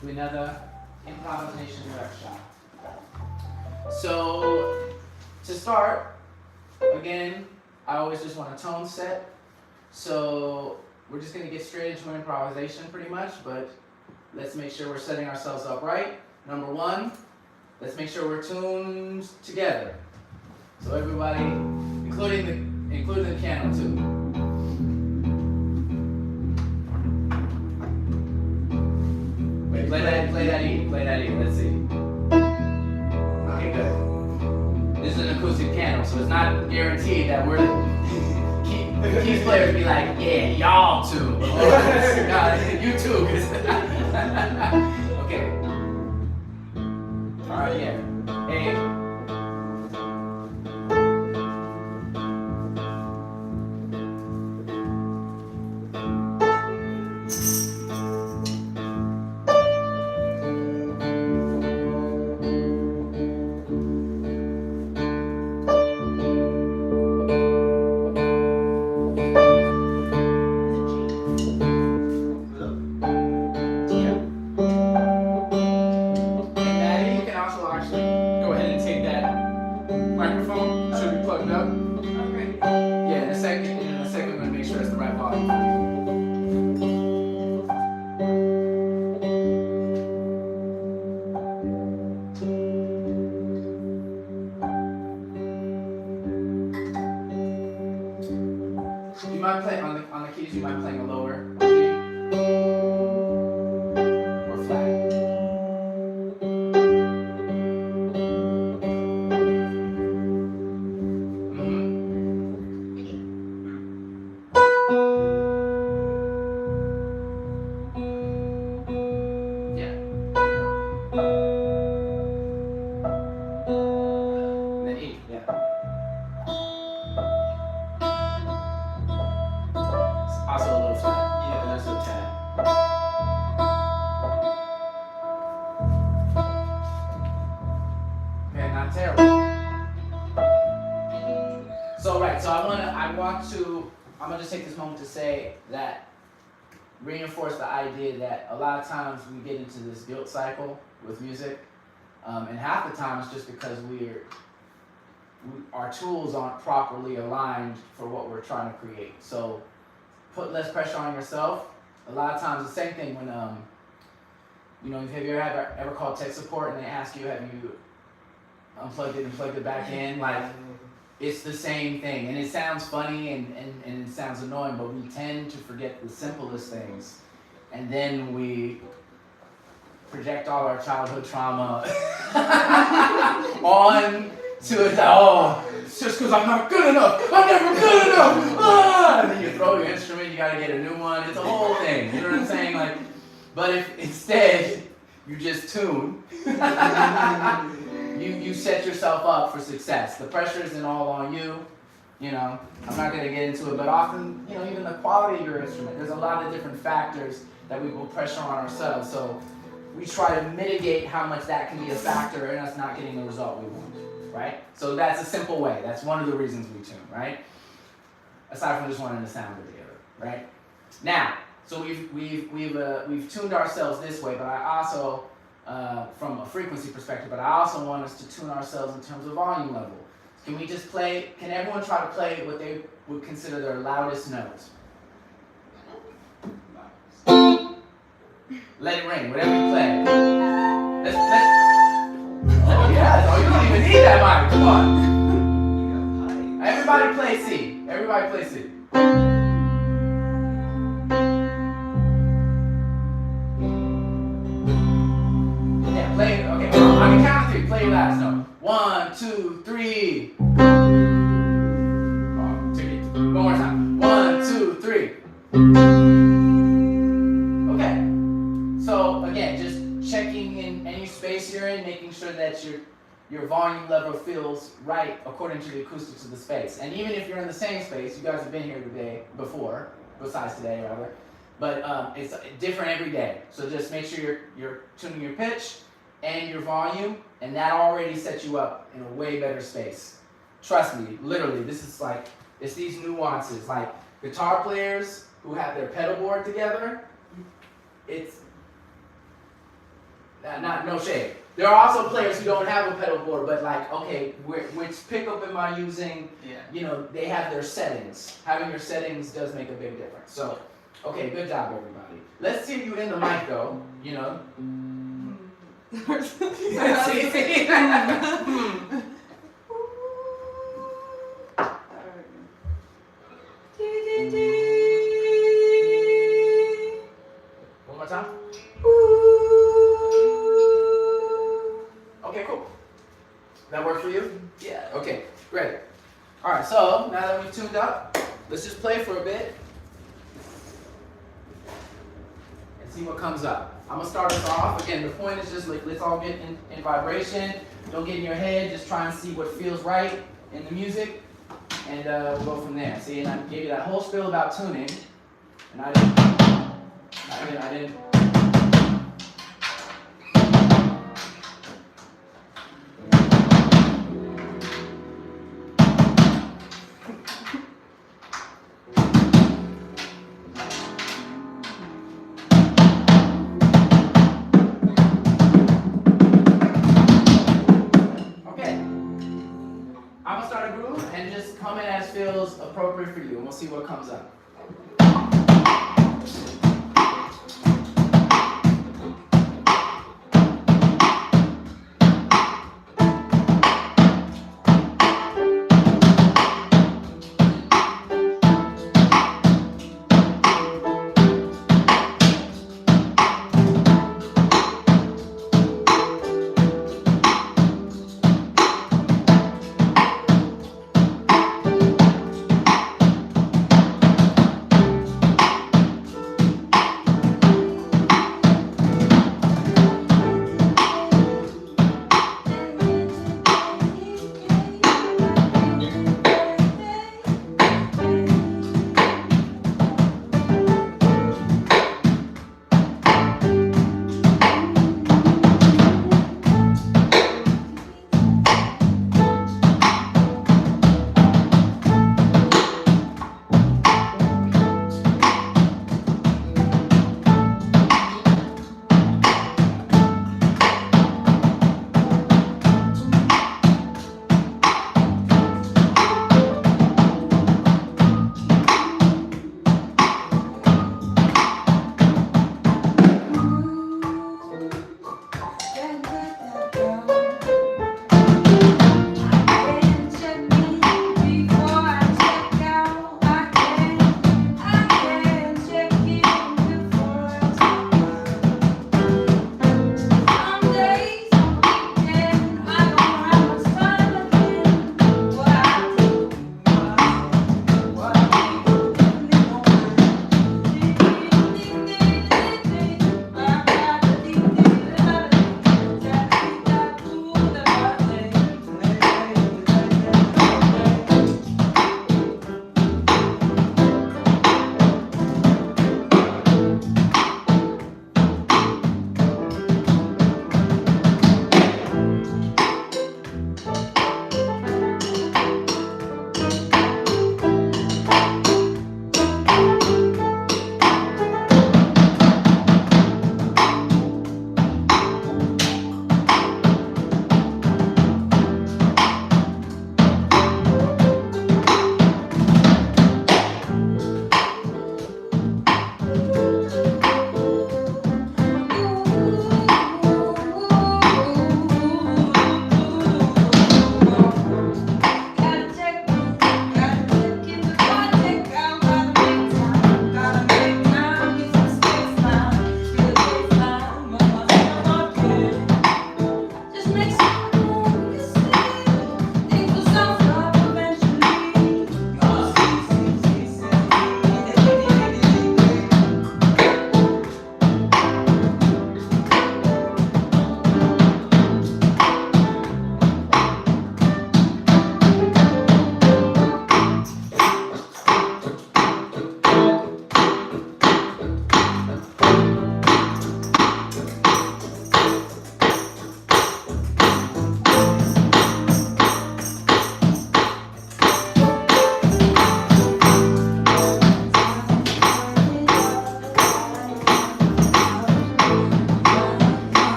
to another improvisation workshop. So, to start, again, I always just want a tone set. So, we're just going to get straight into improvisation pretty much, but let's make sure we're setting ourselves up right. Number one, let's make sure we're tuned together. So everybody, including the piano too. Wait, play that E. Let's see. Okay, good. This is an acoustic piano, so it's not guaranteed that we're keys players be like, yeah, y'all too. You too. Okay. All right, yeah. A. I'm gonna just take this moment to say that reinforce the idea that a lot of times we get into this guilt cycle with music, and half the time it's just because our tools aren't properly aligned for what we're trying to create. So put less pressure on yourself. A lot of times the same thing when have you ever called tech support and they ask you, have you unplugged it and plugged it back in? Like, it's the same thing, and it sounds funny and it sounds annoying, but we tend to forget the simplest things, and then we project all our childhood trauma on to it. Oh, it's just because I'm not good enough. I'm never good enough. And then you throw your instrument, you gotta get a new one. It's a whole thing. You know what I'm saying? Like, but if instead you just tune. You set yourself up for success. The pressure isn't all on you. I'm not going to get into it, but often, even the quality of your instrument, there's a lot of different factors that we put pressure on ourselves. So we try to mitigate how much that can be a factor in us not getting the result we want, right? So that's a simple way. That's one of the reasons we tune, right? Aside from just wanting to sound good together, right? Now, so we've tuned ourselves this way, but I also from a frequency perspective, but I also want us to tune ourselves in terms of volume level. Can everyone try to play what they would consider their loudest notes? Let it ring, whatever you play. Oh yeah, oh, you don't even need that mic, come on. Everybody play C. Everybody play C. Play, okay, on the count of three, play your last note. 1, 2, 3. One more time. 1, 2, 3. Okay. So again, just checking in any space you're in, making sure that your volume level feels right according to the acoustics of the space. And even if you're in the same space, you guys have been here besides today rather, but it's different every day. So just make sure you're tuning your pitch and your volume, and that already sets you up in a way better space. Trust me, literally, this is like, it's these nuances. Like guitar players who have their pedal board together, no shade. There are also players who don't have a pedal board, but like, okay, which pickup am I using? Yeah. You know, they have their settings. Having your settings does make a big difference. So, okay, good job, everybody. Let's see you in the mic, though. You know. Let's see. One more time. Okay, cool. That work for you? Yeah. Okay, great. All right, so now that we've tuned up, let's just play for a bit and see what comes up. I'm gonna start us off. Again, the point is just like, let's all get in vibration. Don't get in your head. Just try and see what feels right in the music, and we'll go from there. See, and I gave you that whole spiel about tuning, and I didn't. Feels appropriate for you, and we'll see what comes up.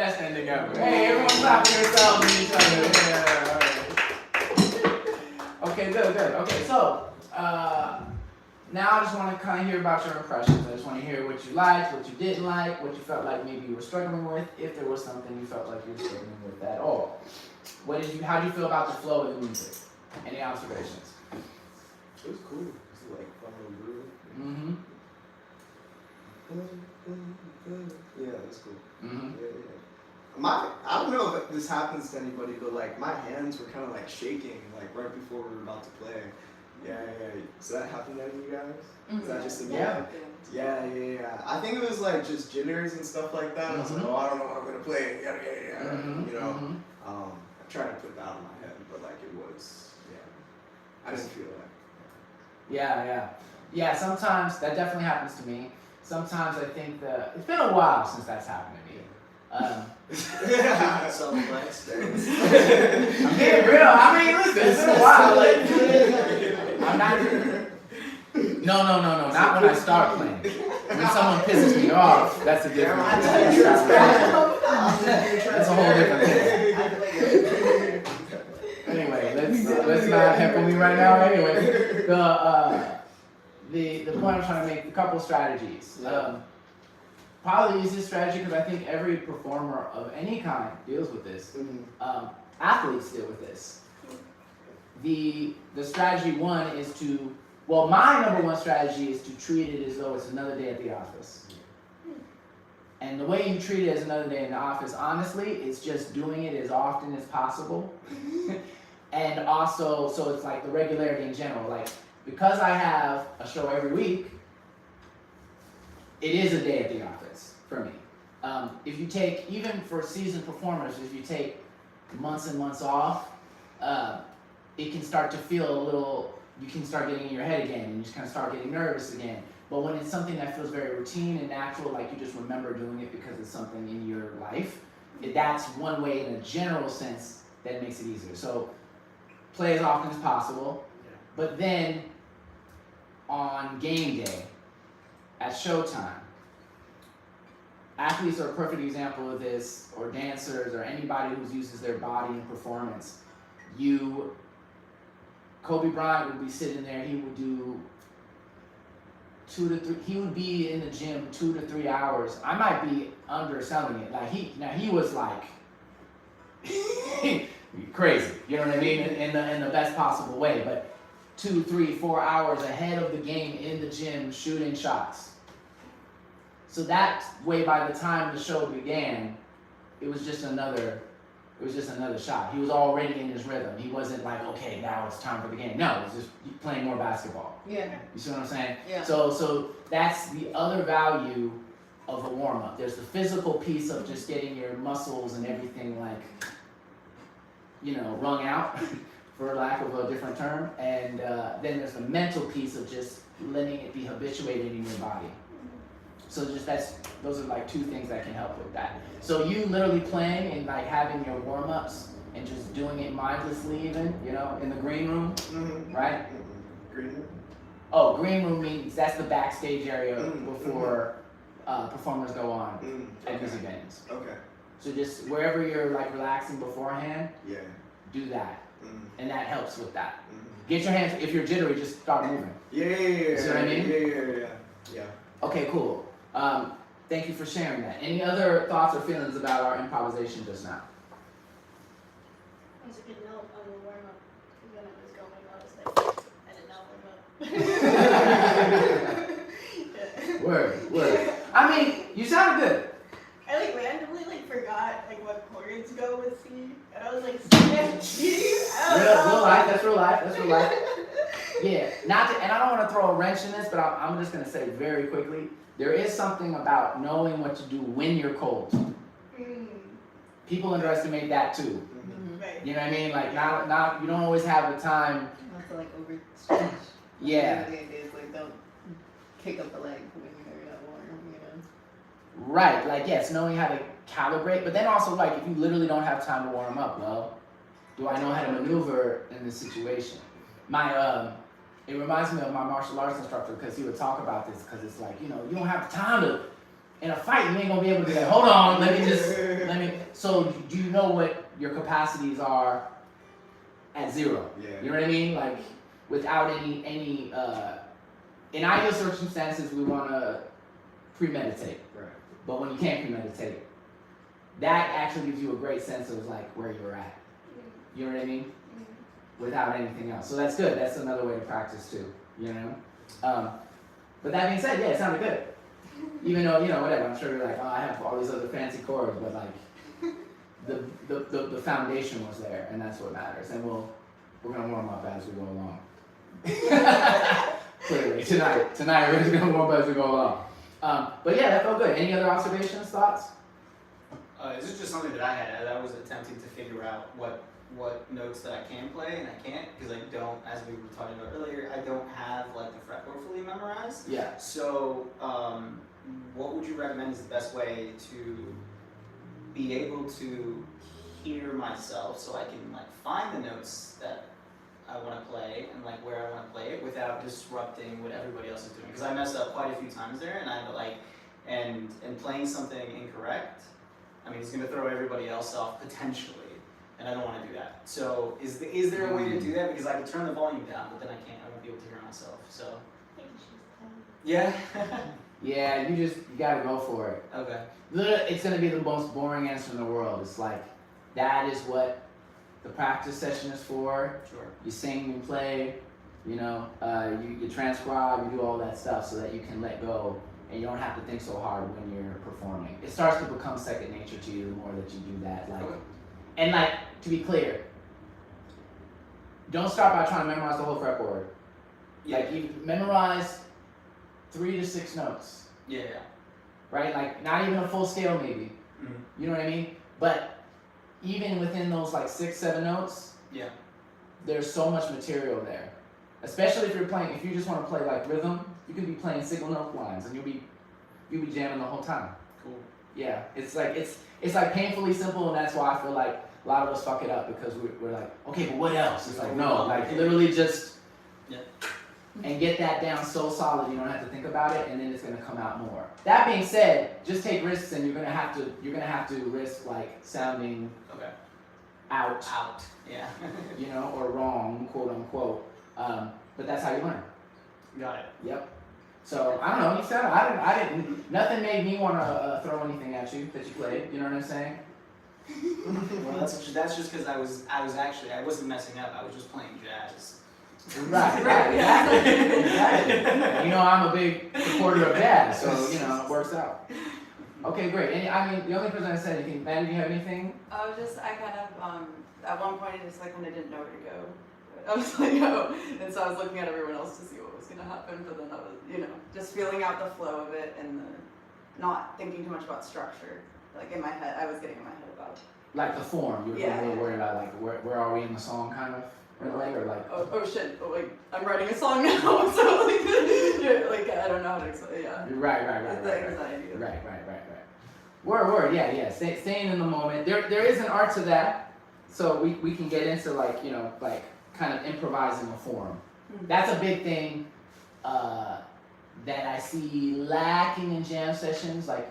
best ending ever. Hey, everyone clap for yourselves and each other. Yeah, all right. Okay, good. Okay, so now I just want to kind of hear about your impressions. I just want to hear what you liked, what you didn't like, what you felt like maybe you were struggling with, if there was something you felt like you were struggling with at all. How do you feel about the flow of the music? Any observations? It was cool. It's like fun and groove. Mm-hmm. Yeah, that's cool. Mm-hmm. Yeah. I don't know if this happens to anybody, but like my hands were kind of like shaking like right before we were about to play. Yeah. Does that happen to any of you guys? Is that just a me? Yeah. I think it was like just jitters and stuff like that. I was like, oh, I don't know how I'm gonna play. Yeah. Mm-hmm. You know. I tried to put that on my head, but like it was, I didn't feel that. Yeah, sometimes that definitely happens to me. Sometimes I think that it's been a while since that's happened to me. So much. I'm being real. I mean, listen, it's been a while. Like, I'm not. No. Not when I start playing. When someone pisses me off, that's a different. That's a whole different thing. Anyway, let's not heckle me right now. Anyway, the point I'm trying to make, a couple strategies. Probably the easiest strategy, because I think every performer of any kind deals with this. Athletes deal with this. The strategy one is my number one strategy is to treat it as though it's another day at the office. And the way you treat it as another day in the office, honestly, is just doing it as often as possible. And also, so it's like the regularity in general. Like, because I have a show every week, it is a day at the office for me. If you take, even for seasoned performers, if you take months and months off, it can start to feel a little, you can start getting in your head again, and you just kind of start getting nervous again. But when it's something that feels very routine and natural, like you just remember doing it because it's something in your life, that's one way in a general sense that makes it easier. So play as often as possible, but then on game day, at showtime, athletes are a perfect example of this, or dancers, or anybody who uses their body in performance. Kobe Bryant would be sitting there, he would do 2 to 3, he would be in the gym 2 to 3 hours. I might be underselling it. Like he was like crazy, you know what I mean? In the best possible way, but 2, 3, 4 hours ahead of the game in the gym shooting shots. So that way, by the time the show began, it was just another shot. He was already in his rhythm. He wasn't like, okay, now it's time for the game. No, it was just playing more basketball. Yeah. You see what I'm saying? Yeah. So that's the other value of a warm-up. There's the physical piece of just getting your muscles and everything wrung out, for lack of a different term. And then there's the mental piece of just letting it be habituated in your body. So those are like 2 things that can help with that. So you literally playing and like having your warm-ups and just doing it mindlessly even, in the green room, right? Green room? Oh, green room means that's the backstage area before performers go on at these events. Okay. So just wherever you're like relaxing beforehand, do that. And that helps with that. Get your hands, if you're jittery, just start moving. Yeah. See what I mean? Yeah. Okay, cool. Thank you for sharing that. Any other thoughts or feelings about our improvisation just now? That's a good note on the warm-up. When I was going, I was like, I did not warm up. Word. I mean, you sounded good. I randomly forgot what chords go with C, and I was like, CFG. Real life. That's real life. Yeah. And I don't want to throw a wrench in this, but I'm just gonna say very quickly. There is something about knowing what to do when you're cold. People underestimate that too. Right. You know what I mean? Like not you don't always have the time. Not to overstretch. Yeah. The idea is don't kick up the leg when you're not warm, Right. Yes, knowing how to calibrate, but then also if you literally don't have time to warm up, well, do I know how to maneuver in this situation? It reminds me of my martial arts instructor, because he would talk about this, because it's you don't have time to, in a fight, you ain't gonna be able to do that. Hold on, So do you know what your capacities are at zero? Yeah. You know what I mean? Like without any in ideal circumstances we want to premeditate. Right. But when you can't premeditate, that actually gives you a great sense of like where you're at. You know what I mean? Without anything else. So that's good. That's another way to practice too. You know? But that being said, yeah, it sounded good. Even though, you know, whatever, I'm sure you're like, oh, I have all these other fancy chords, but like the foundation was there, and that's what matters. And we're gonna warm up as we go along. Clearly, tonight we're just gonna warm up as we go along. But yeah, that felt good. Any other observations, thoughts? This is just something that I had. I was attempting to figure out what notes that I can play and I can't, because I don't, as we were talking about earlier, I don't have like the fretboard fully memorized. Yeah. So, what would you recommend is the best way to be able to hear myself, so I can like find the notes that I want to play and like where I want to play it without disrupting what everybody else is doing? Because I messed up quite a few times there, and I'm like, and playing something incorrect, I mean, it's going to throw everybody else off potentially. And I don't want to do that. So is there a way to do that? Because I could turn the volume down, but then I can't. I won't be able to hear myself. So. Yeah. Yeah, you gotta go for it. Okay. It's gonna be the most boring answer in the world. It's like, that is what the practice session is for. Sure. You sing and play, you know, you transcribe, you do all that stuff so that you can let go and you don't have to think so hard when you're performing. It starts to become second nature to you the more that you do that. Like. Okay. And like, to be clear, don't start by trying to memorize the whole fretboard. Yeah. Like you memorize 3 to 6 notes. Yeah. Right? Like not even a full scale maybe. Mm-hmm. You know what I mean? But even within those like 6, 7 notes, Yeah. there's so much material there. Especially if you just want to play like rhythm, you can be playing single note lines and you'll be jamming the whole time. Cool. Yeah, it's like painfully simple, and that's why I feel like a lot of us fuck it up, because we're like, okay, but what else? It's like, no, like literally just and get that down so solid you don't have to think about it, and then it's gonna come out more. That being said, just take risks, and you're gonna have to risk like sounding out, Yeah. you know, or wrong, quote unquote. But that's how you learn. Got it. Yep. So I don't know. You said I didn't. Nothing made me want to throw anything at you that you played. You know what I'm saying? Well, that's just because I wasn't messing up. I was just playing jazz. Right. Exactly. You know, I'm a big supporter of jazz, so you know it works out. Okay, great. And I mean, the only person I said anything. Maddie, do you have anything? I kind of, at one point, I kind of didn't know where to go. I was like, oh, and so I was looking at everyone else to see what was going to happen, but then I was, you know, just feeling out the flow of it and not thinking too much about structure. Like in my head, I was getting in my head about. Like the form. You were really worried about like where are we in the song, kind of, in a way, or like. Oh shit! Oh, like I'm writing a song now, so like, yeah, like I don't know how to explain. Yeah. Right. The anxiety. Right. Word. Yeah. Staying in the moment. There is an art to that, so we can get into like, you know, like kind of improvising a form. Mm-hmm. That's a big thing that I see lacking in jam sessions. Like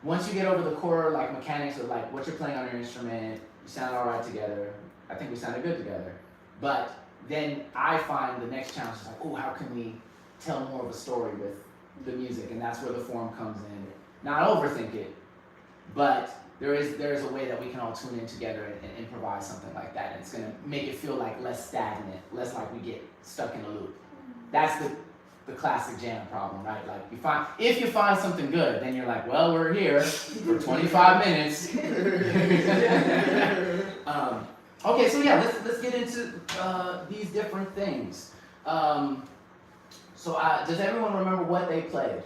once you get over the core like mechanics of like what you're playing on your instrument, you sound all right together. I think we sounded good together. But then I find the next challenge is like, oh, how can we tell more of a story with the music? And that's where the form comes in. Not overthink it, but there is a way that we can all tune in together and improvise something like that. And it's gonna make it feel like less stagnant, less like we get stuck in a loop. That's the classic jam problem, right? Like if you find something good, then you're like, well, we're here for 25 minutes. Okay, so yeah, let's get into these different things. So does everyone remember what they played?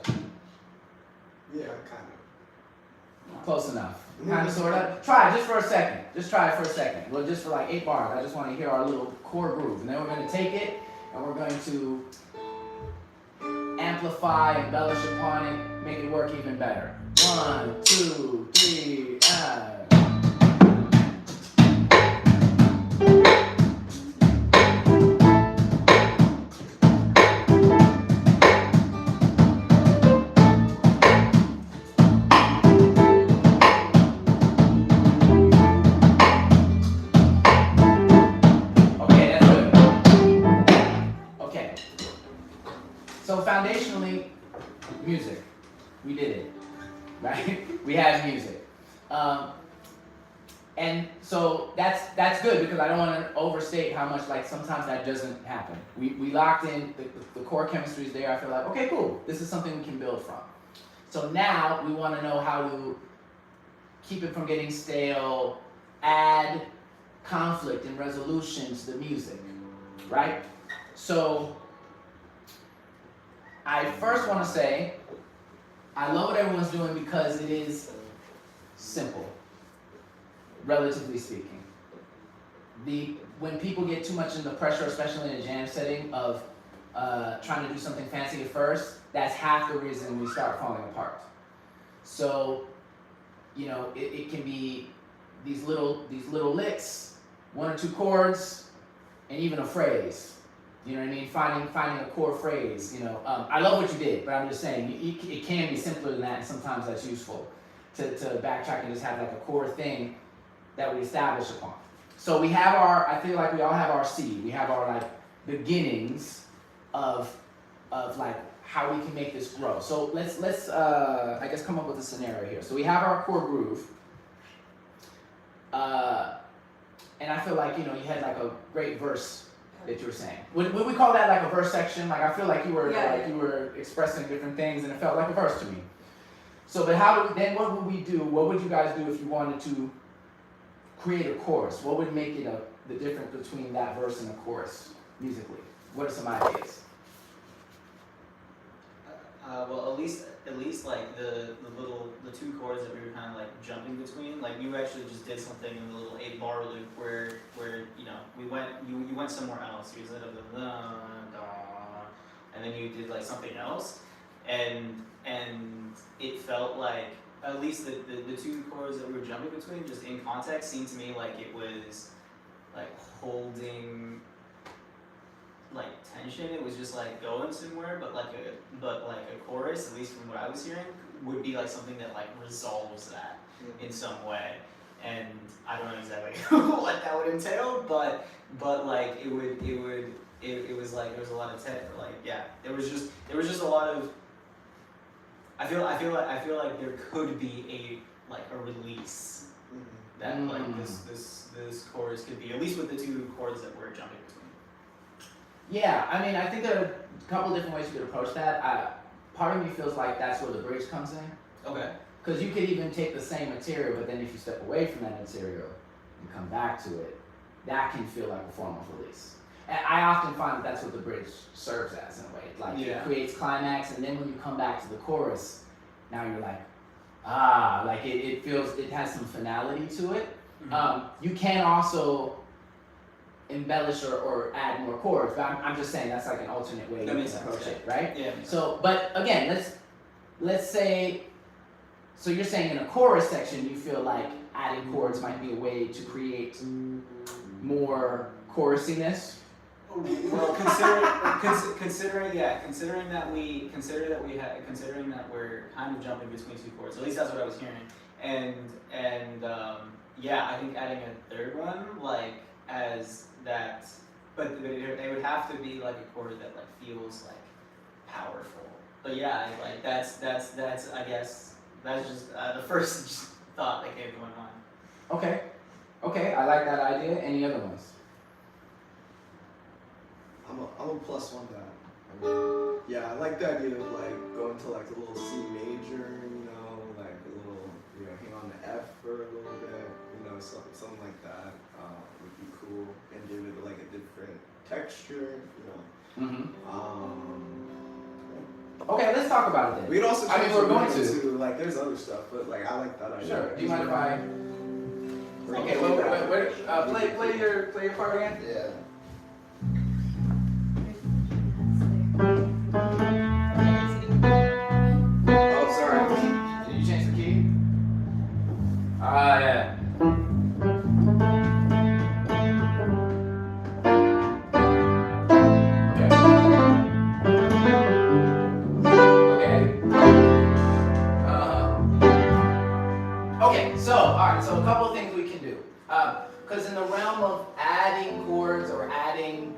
Yeah, kind of. Close enough. Kind of, sort of. Try it just for a second. Just try it for a second. Well, just for like 8 bars. I just want to hear our little core groove. And then we're going to take it and we're going to amplify, embellish upon it, make it work even better. 1, 2, 3, We did it, right? We have music. And so that's good because I don't want to overstate how much like sometimes that doesn't happen. We locked in, the core chemistry is there. I feel like, okay, cool, this is something we can build from. So now we want to know how to keep it from getting stale, add conflict and resolution to the music, right? So I first want to say, I love what everyone's doing because it is simple, relatively speaking. When people get too much in the pressure, especially in a jam setting, of trying to do something fancy at first, that's half the reason we start falling apart. So, you know, it can be these little licks, 1 or 2 chords, and even a phrase. You know what I mean? Finding a core phrase. You know, I love what you did, but I'm just saying it can be simpler than that, and sometimes that's useful to backtrack and just have like a core thing that we establish upon. So we have I feel like we all have our seed. We have our like beginnings of like how we can make this grow. So let's I guess come up with a scenario here. So we have our core groove. And I feel like, you know, you had like a great verse that you were saying. Would we call that like a verse section? Like I feel like you were you were expressing different things and it felt like a verse to me. So but what would we do? What would you guys do if you wanted to create a chorus? What would make it the difference between that verse and a chorus musically? What are some ideas? Well, at least like the 2 chords that we were kind of like jumping between. Like you actually just did something in the little 8-bar loop where you know you went somewhere else. You said the and then you did like something else, and it felt like at least the 2 chords that we were jumping between, just in context, seemed to me like it was like holding like tension. It was just like going somewhere, but like a chorus, at least from what I was hearing, would be like something that like resolves that in some way. And I don't know exactly what that would entail, but like it was like there was a lot of there was just a lot of I feel like there could be a release that like this chorus could be, at least with the 2 chords that we're jumping between. Yeah, I mean, I think there are a couple different ways you could approach that. Part of me feels like that's where the bridge comes in. Okay. Because you could even take the same material, but then if you step away from that material and come back to it, that can feel like a form of release. And I often find that that's what the bridge serves as in a way. Like it creates climax, and then when you come back to the chorus, now you're like, like it feels, it has some finality to it. Mm-hmm. You can also embellish or add more chords, but I'm just saying that's like an alternate way you can approach it, right? Yeah. So, but again, let's say, so you're saying in a chorus section, you feel like adding chords might be a way to create more chorusiness. Well, considering that we're kind of jumping between 2 chords. At least that's what I was hearing, and I think adding a 3rd one, like as that, but it would have to be like a chord that like feels like powerful. But yeah, like that's I guess that's just the first thought that came to my mind. Okay, I like that idea. Any other ones? I'm a +1 that. I mean, yeah, I like the idea of like going to like a little C major, you know, like a little, you know, hang on the F for a little bit, you know, something like that would be cool and give it like a different texture, you know. Okay, let's talk about it then. We could also I mean, we're going to like there's other stuff, but like I like that idea. Sure. Do you mind if I? Okay. Well, play your part again. Yeah. Oh, sorry. Did you change the key? Yeah. Okay, so, alright, so a couple of things we can do. Because in the realm of adding chords or adding,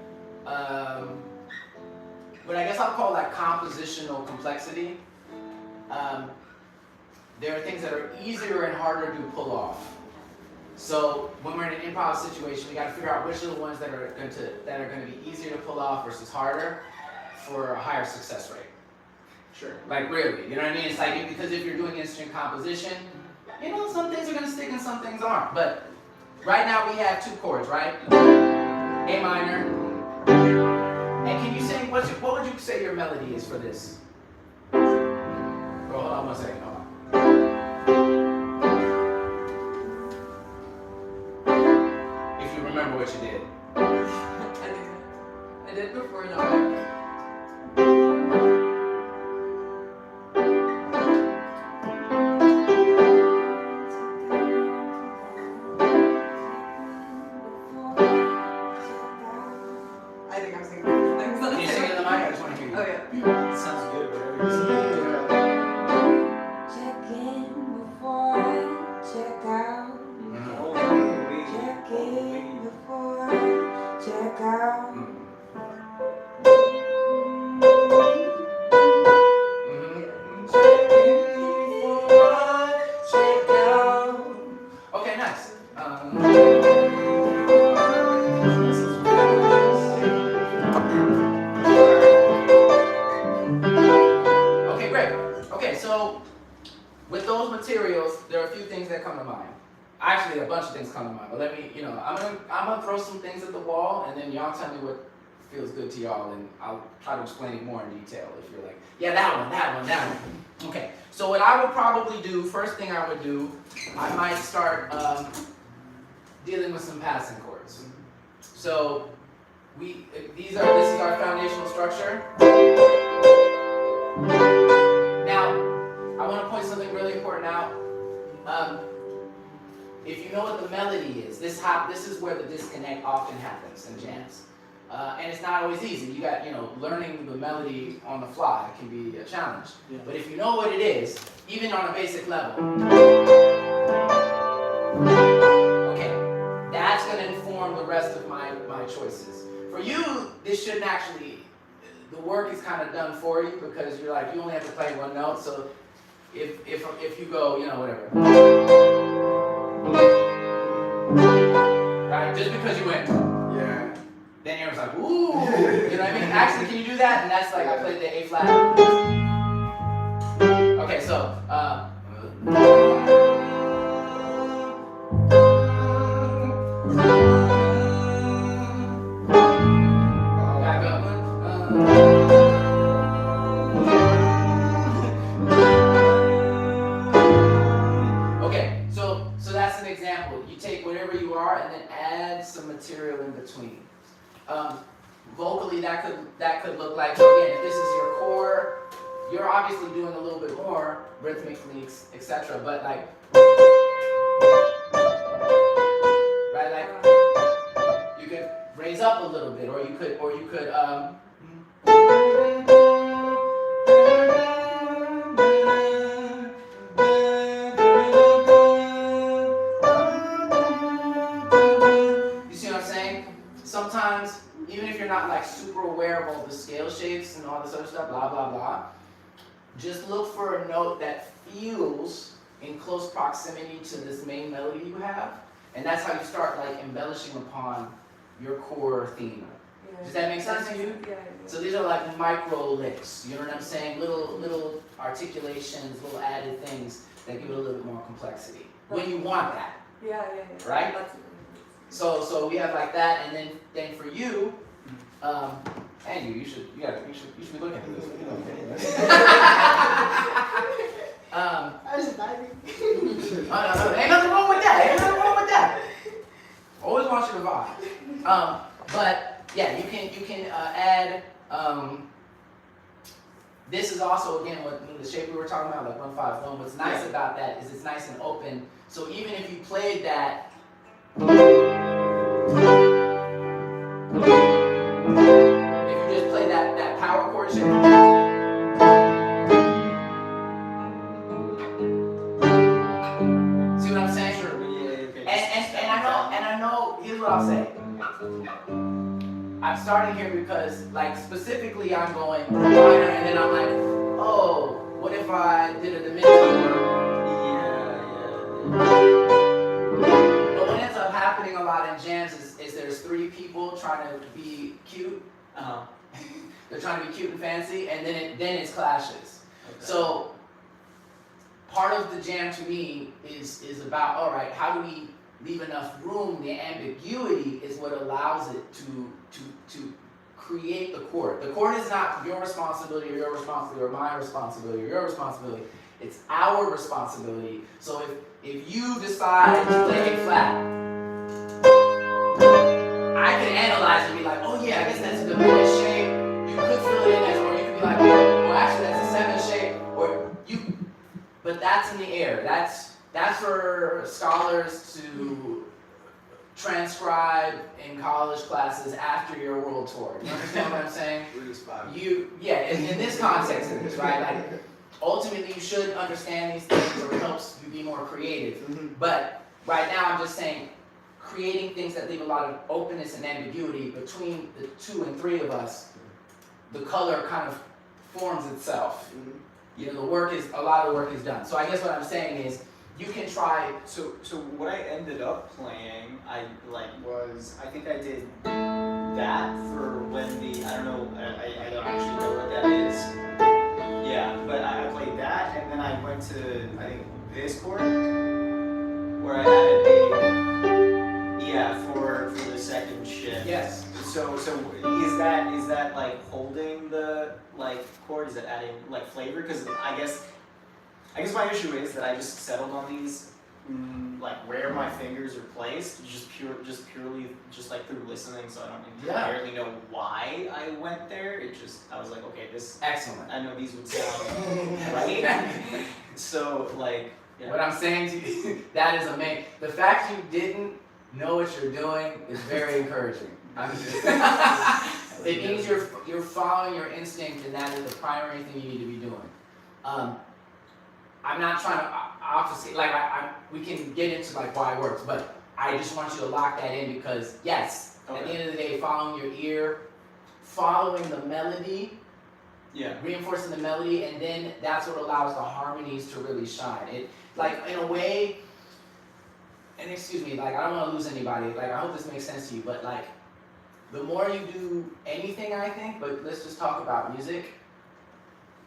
what I guess I'll call like compositional complexity, there are things that are easier and harder to pull off. So when we're in an improv situation, we got to figure out which are the ones that are going to be easier to pull off versus harder for a higher success rate. Sure. Like really, you know what I mean? It's like because if you're doing instant composition, you know some things are going to stick and some things aren't. But right now we have 2 chords, right? A minor. And can you sing? What would you say your melody is for this? Oh, hold on 1 second. Hold on. If you remember what you did. I did before now. I think I'm singing things. Can you sing it in the mic? I just want to hear you. Oh yeah. It sounds good, whatever you're saying. Check in before I check out. Check in before I check out. Okay, nice. Okay, great. Okay, so with those materials, there are a few things that come to mind. Actually, a bunch of things come to mind. But let me, I'm gonna throw some things at the wall, and then y'all tell me what feels good to y'all, and I'll try to explain it more in detail. If you're like, yeah, that one. Okay. So what I would probably do, first thing I would do, I might start dealing with some passing chords. So this is our foundational structure. Now, I want to point something really important out. If you know what the melody is, this is where the disconnect often happens in jams. And it's not always easy. You got, learning the melody on the fly can be a challenge. Yeah. But if you know what it is, even on a basic level, okay, that's going to inform the rest of my choices. For you, this shouldn't actually, the work is kind of done for you because you're like, you only have to play one note. So if you go, whatever. Right? Just because you went. Yeah. Then you're just like, ooh, you know what I mean? Actually, can you do that? And that's like, I played the A flat. Okay, so, back up. Okay, so that's an example. You take whatever you are and then add some material in between. Vocally, that could look like, again, if this is your core, you're obviously doing a little bit more rhythmically, etc. But like, right, like you could raise up a little bit, or you could. You see what I'm saying? Sometimes, even if you're not like super aware of all the scale shapes and all this other stuff, blah, blah, blah, just look for a note that feels in close proximity to this main melody you have. And that's how you start like embellishing upon your core theme. Yeah. Does that make sense to you? Yeah. So these are like micro licks, you know what I'm saying? Little articulations, little added things that give it a little bit more complexity. When you want that. Yeah. Right? That's So we have like that, and then for you, and you should be looking at this. I just diving. Ain't nothing wrong with that. Always want you to vibe. But yeah, you can add. This is also again what the shape we were talking about, like 1-5-1. What's nice about that is it's nice and open. So even if you played that. If you just play that power chord shape. See what I'm saying? Sure. Yeah. And I know, here's what I'll say. I'm starting here because, like, specifically I'm going minor, and then I'm like, oh, what if I did a diminished chord? happening a lot in jams is there's 3 people trying to be cute. They're trying to be cute and fancy, and then it's clashes. Okay. So part of the jam to me is about, all right, how do we leave enough room? The ambiguity is what allows it to create the chord. The chord is not your responsibility or your responsibility or my responsibility or your responsibility. It's our responsibility. So if you decide to play A flat, I can analyze and be like, oh yeah, I guess that's a diminished shape. You could fill it in as, or you could be like, well actually that's a 7 shape, or you. But that's in the air. That's for scholars to transcribe in college classes after your world tour. You understand what I'm saying? We're just vibing. In this context it is, right? Like, ultimately you should understand these things or it helps you be more creative. But right now I'm just saying, creating things that leave a lot of openness and ambiguity between the 2 and 3 of us, the color kind of forms itself. You know, a lot of the work is done. So I guess what I'm saying is, you can try. So what I ended up playing, I think I did that for when I don't actually know what that is. Yeah, but I played that, and then I went to, I think, this chord, where I added for the second shift. Yes. So is that like holding the chord? Is it adding like flavor? Because I guess my issue is that I just settled on these like where my fingers are placed, just purely like through listening. So I don't entirely know why I went there. I was like, okay, this Excellent. I know these would sound right. So like. Yeah. What I'm saying to you, that is amazing. The fact you didn't know what you're doing is very encouraging. It means you're following your instinct, and that is the primary thing you need to be doing. I'm not trying to obfuscate, we can get into like why it works, but I just want you to lock that in because yes, at the end of the day, following your ear, following the melody, reinforcing the melody, and then that's what allows the harmonies to really shine. It, like, in a way, and excuse me, like, I don't want to lose anybody, like, I hope this makes sense to you, but like, the more you do anything, I think, but let's just talk about music,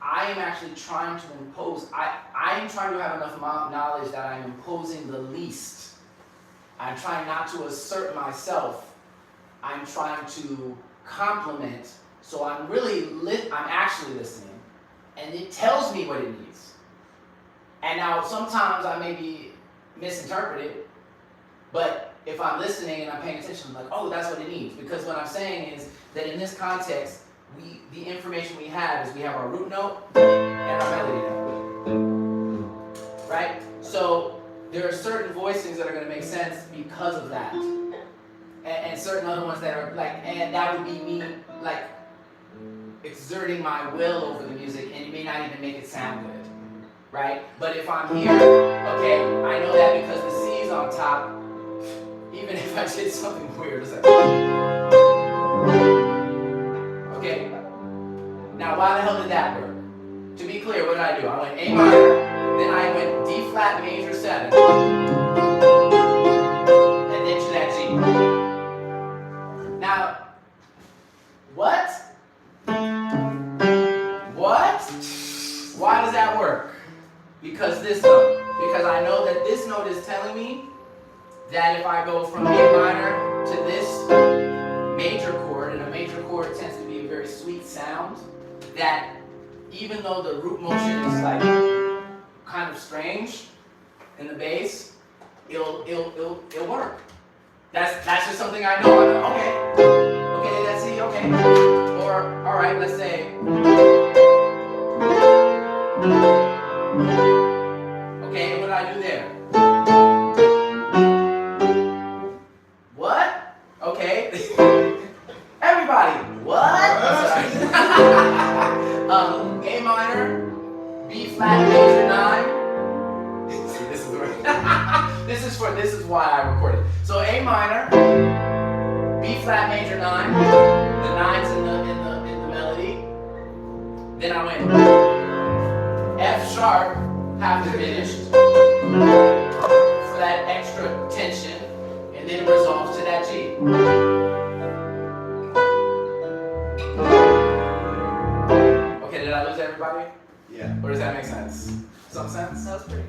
I am actually trying to impose, I am trying to have enough knowledge that I'm imposing the least. I'm trying not to assert myself. I'm trying to complement. So I'm actually listening, and it tells me what it needs. And now sometimes I may be misinterpreted, but if I'm listening and I'm paying attention, I'm like, oh, that's what it needs. Because what I'm saying is that in this context, the information we have is we have our root note and our melody note, right? So there are certain voicings that are going to make sense because of that, and certain other ones that are like, and that would be me like exerting my will over the music, and it may not even make it sound good, right? But if I'm here, okay, I know that because the C is on top, even if I did something weird, it's like, okay, now why the hell did that work? To be clear, what did I do? I went A minor, then I went D flat major 7, and then to that G. Now, what? Why does that work? Because this note. Because I know that this note is telling me that if I go from A minor to this major chord, and a major chord tends to be a very sweet sound, that even though the root motion is like kind of strange in the bass, it'll work. That's just something I know. Okay, that's C, okay. Or all right, let's say. Okay, and what do I do there? What? Okay. Everybody, what? A minor, B flat major 9. See, this is where this is why I recorded. So A minor, B flat major 9. The 9's in the melody. Then I went F sharp, half diminished, for that extra tension, and then resolve. that G. Okay, did I lose everybody? Yeah. Or does that make sense? Some sense? That was pretty.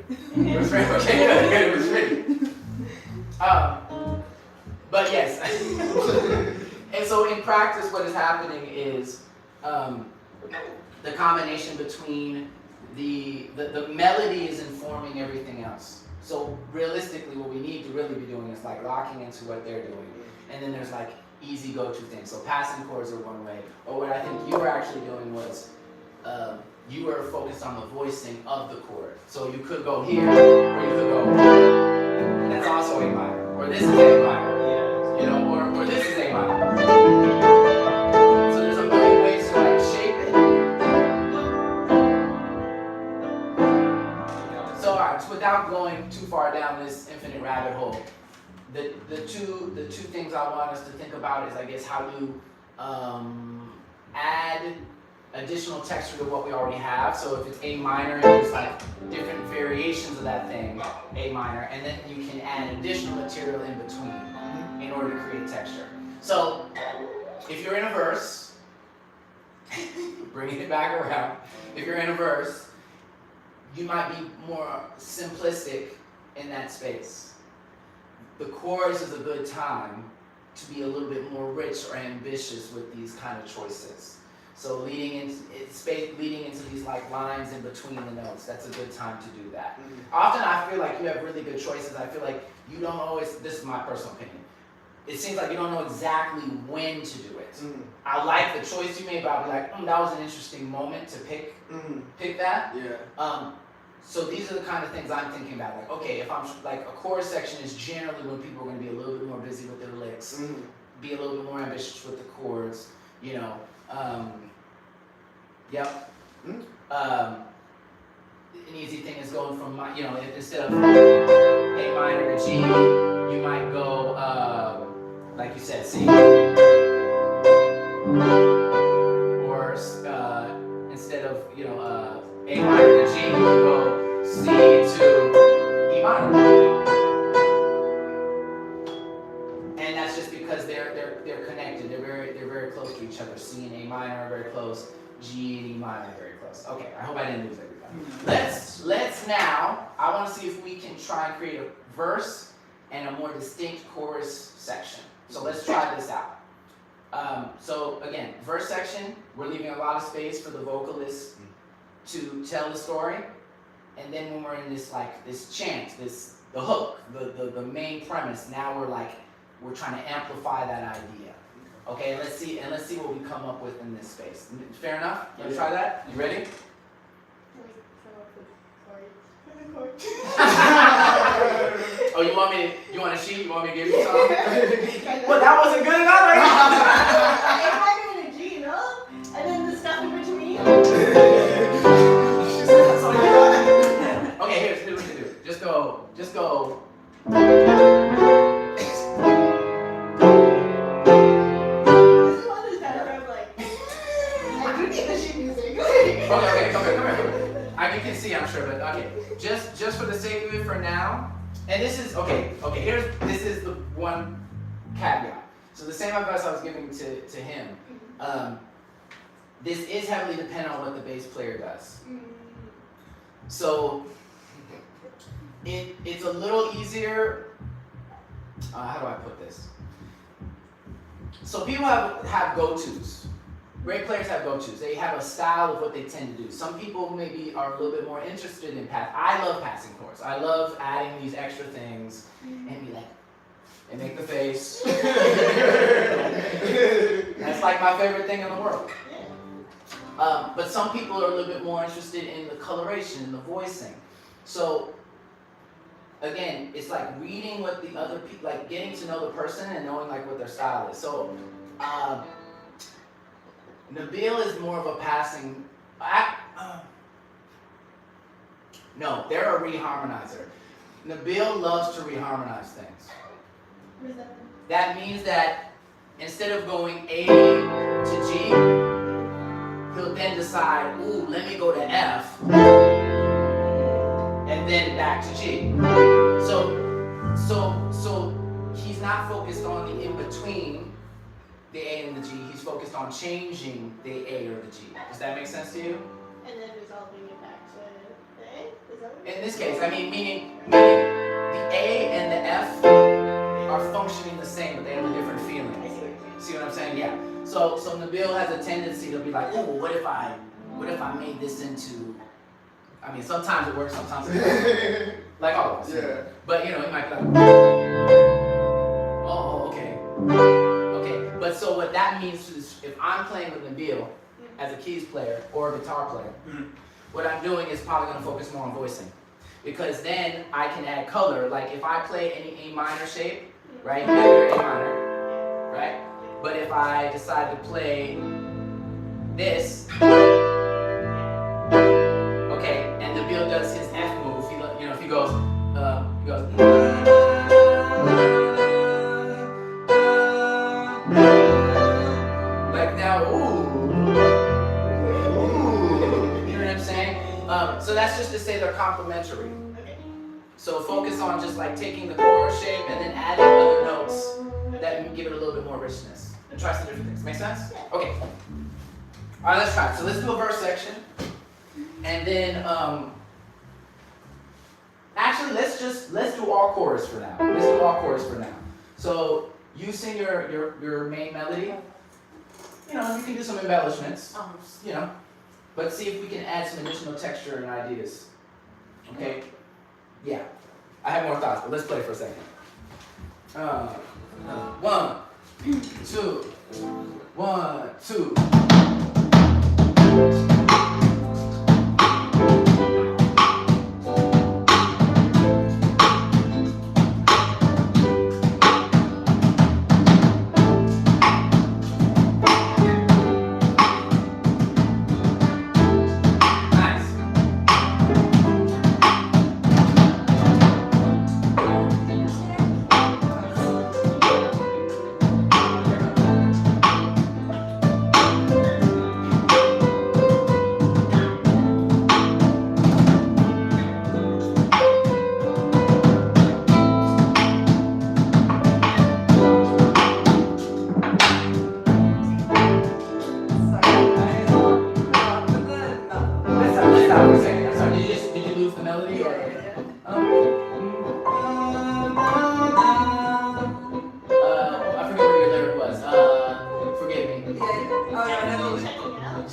It was pretty, okay, good, it was pretty. But yes. And so in practice, what is happening is the combination between the melody is informing everything else. So realistically, what we need to really be doing is like locking into what they're doing. And then there's like easy go-to things. So passing chords are one way. Or what I think you were actually doing was you were focused on the voicing of the chord. So you could go here, or you could go, and that's also A minor. Or this is A minor. You know, or this is A minor. So there's a million ways to like shape it. So alright, so without going too far down this infinite rabbit hole, the two things I want us to think about is, I guess, how to add additional texture to what we already have. So if it's A minor, there's like different variations of that thing, A minor, and then you can add additional material in between in order to create texture. So if you're in a verse, bringing it back around, if you're in a verse, you might be more simplistic in that space. The chorus is a good time to be a little bit more rich or ambitious with these kind of choices. So leading into these like lines in between the notes, that's a good time to do that. Often I feel like you have really good choices. I feel like you don't always, this is my personal opinion, it seems like you don't know exactly when to do it. I like the choice you made, but I'll be like, that was an interesting moment to pick that. Yeah. So these are the kind of things I'm thinking about. Like, okay, if I'm like, a chorus section is generally when people are going to be a little bit more busy with their licks, be a little bit more ambitious with the chords, you know. Yep. An easy thing is going from, you know, instead of A minor to G, you might go, like you said, C. Or instead of, you know, A minor to G, you can go C to E minor. And that's just because they're connected. They're very close to each other. C and A minor are very close. G and E minor are very close. Okay, I hope I didn't lose everybody. Let's now, I want to see if we can try and create a verse and a more distinct chorus section. So let's try this out. So again, verse section, we're leaving a lot of space for the vocalist to tell the story. And then when we're in this chant, the hook, the main premise, now we're trying to amplify that idea. Okay, let's see what we come up with in this space. Fair enough? You wanna try that? You ready? Oh, you want a sheet? You want me to give you some? Well, that wasn't good enough, right? A minor and a G, no? And then the stuff in between. That's all you got? Okay, here's what you do. Just go. Okay, come here. You can see, I'm sure, but okay. Just for the sake of it for now, and this is this is the one caveat. So the same advice I was giving to him. This is heavily dependent on what the bass player does. So it's a little easier. How do I put this? So people have go-tos. Great players have go-tos. They have a style of what they tend to do. Some people maybe are a little bit more interested in I love passing chords. I love adding these extra things and be like, and make the face. That's like my favorite thing in the world. But some people are a little bit more interested in the coloration and the voicing. So again, it's like reading what the other people, like getting to know the person and knowing like what their style is. So Nabil is more of a passing. No, they're a reharmonizer. Nabil loves to reharmonize things. What does that mean? That means that instead of going A to G, he'll then decide, ooh, let me go to F, and then back to G. So he's not focused on the in-between the A and the G, he's focused on changing the A or the G. Does that make sense to you? And then resolving it back to the A? Is that what In this case, I mean, meaning the A and the F are functioning the same, but they have a different feeling. I see what you're saying. See what I'm saying? Yeah. So Nabil has a tendency to be like, oh, what if I made this into, I mean, sometimes it works, sometimes it doesn't. Like always. Yeah. But, you know, he might be like, oh, okay. Okay. But so what that means is if I'm playing with Nabil as a keys player or a guitar player, what I'm doing is probably going to focus more on voicing. Because then I can add color. Like if I play any A minor shape, right? You have your A minor, right? But if I decide to play this, okay, and Nabil does his F move, if he goes, like now, ooh, you know what I'm saying? So that's just to say they're complementary. So focus on just like taking the chord shape and then adding other notes that give it a little bit more richness. And try some different things. Make sense? Okay. All right, let's try it. So let's do a verse section. And then, actually, let's do all chorus for now. Let's do all chorus for now. So you sing your main melody. You know, you can do some embellishments. You know, but see if we can add some additional texture and ideas. Okay? Yeah. I have more thoughts, but let's play for a second. 1, 2, 1, 2.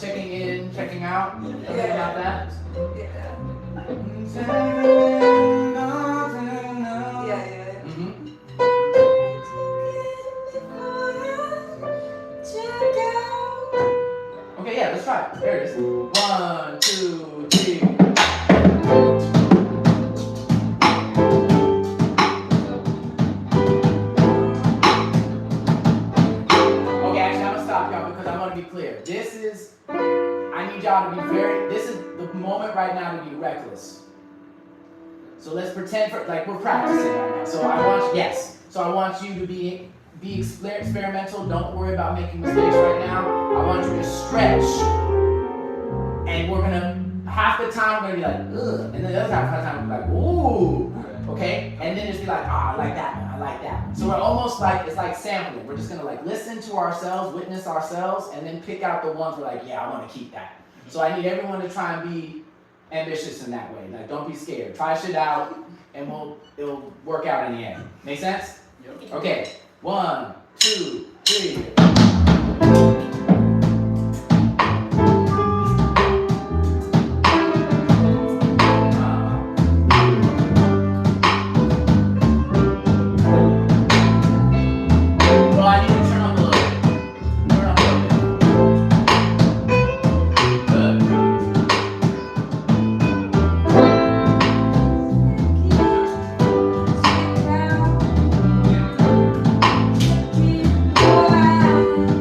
Checking in, checking out. Something about that? Okay, yeah, let's try it. There it is. 1, 2, 3. Clear. I need y'all to be this is the moment right now to be reckless. So let's pretend like we're practicing right now. So I want you to be experimental. Don't worry about making mistakes right now. I want you to stretch. And we're gonna, half the time we're gonna be like, ugh. And then the other half of the time we're like, ooh. Okay? And then just be like, I like that one, I like that one. So we're almost like, it's like sampling. We're just gonna like listen to ourselves, witness ourselves, and then pick out the ones we're like, yeah, I wanna keep that. So I need everyone to try and be ambitious in that way. Like, don't be scared. Try shit out, and it'll work out in the end. Make sense? Yep. Okay. 1, 2, 3. Keep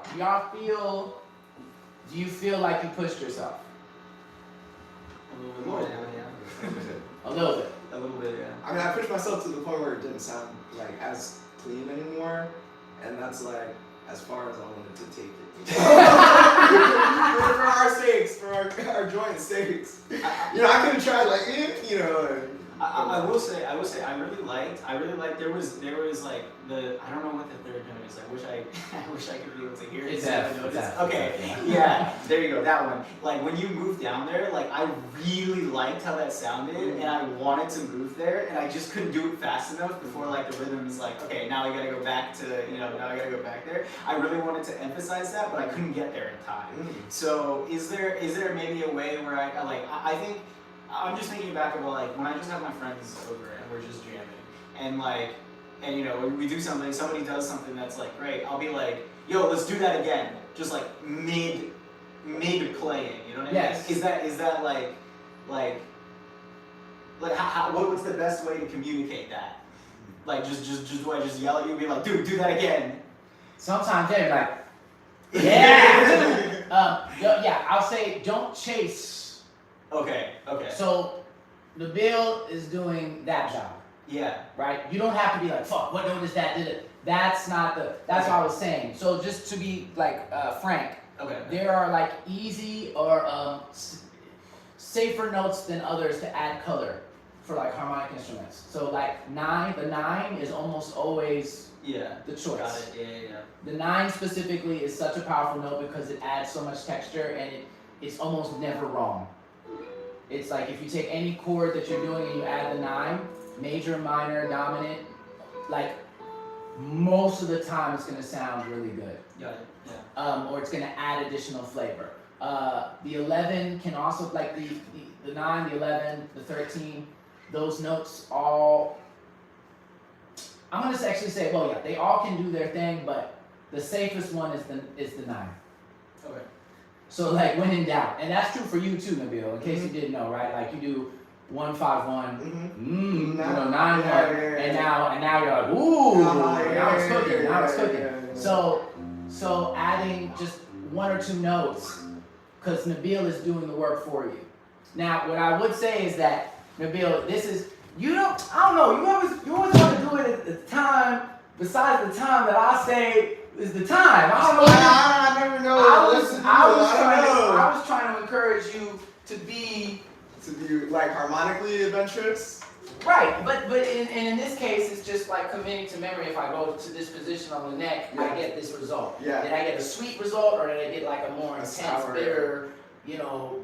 part. Do you feel like you pushed yourself? A little bit more, yeah. A little bit. A little bit, yeah. I mean, I pushed myself to the point where it didn't sound like as clean anymore, and that's like as far as I wanted to take it. for our sakes, for our joint sakes. You know, I could have tried like, you know. I will say, I really liked. There was like I don't know what the third note is. I wish I could be able to hear it. It's F. Okay, yeah, there you go, that one. Like when you moved down there, like I really liked how that sounded, and I wanted to move there, and I just couldn't do it fast enough before like the rhythm is like, okay, now I gotta go back to, now I gotta go back there. I really wanted to emphasize that, but I couldn't get there in time. So is there maybe a way where I think. I'm just thinking back about like when I just have my friends over and we're just jamming and we do something, somebody does something that's like great, I'll be like, yo, let's do that again, just like mid playing, you know what I mean? Yes. Is that like what's the best way to communicate that? Like just do I just yell at you and be like, dude, do that again? Sometimes they're like, yeah. Yeah, I'll say don't chase. Okay. So Nabil is doing that job. Yeah. Right? You don't have to be like, fuck, what note is that? That's what I was saying. So just to be like frank, Okay. there are like easy or safer notes than others to add color for like harmonic instruments. So like the 9 is almost always the choice. Got it. Yeah. The 9 specifically is such a powerful note because it adds so much texture and it's almost never wrong. It's like if you take any chord that you're doing and you add the 9, major, minor, dominant, like most of the time it's gonna sound really good. Got it. Yeah. Or it's gonna add additional flavor. The 11 can also, like the 9, the 11, the 13, those notes all, I'm gonna actually say, well, yeah, they all can do their thing, but the safest one is the 9. Okay. So like when in doubt, and that's true for you too, Nabil. In case you didn't know, right? Like you do 1 5 1, 9 1, and now you're like, ooh, now it's cooking, now it's cooking. So adding just 1 or 2 notes, because Nabil is doing the work for you. Now what I would say is that Nabil, I don't know, you always want to do it at the time. Besides the time that I say is the time. I never know. I was trying to encourage you to be like harmonically adventurous. right, but in this case, it's just like committing to memory. If I go to this position on the neck, I get this result. Yeah. Did I get a sweet result, or did I get like a more intense, sour, bitter,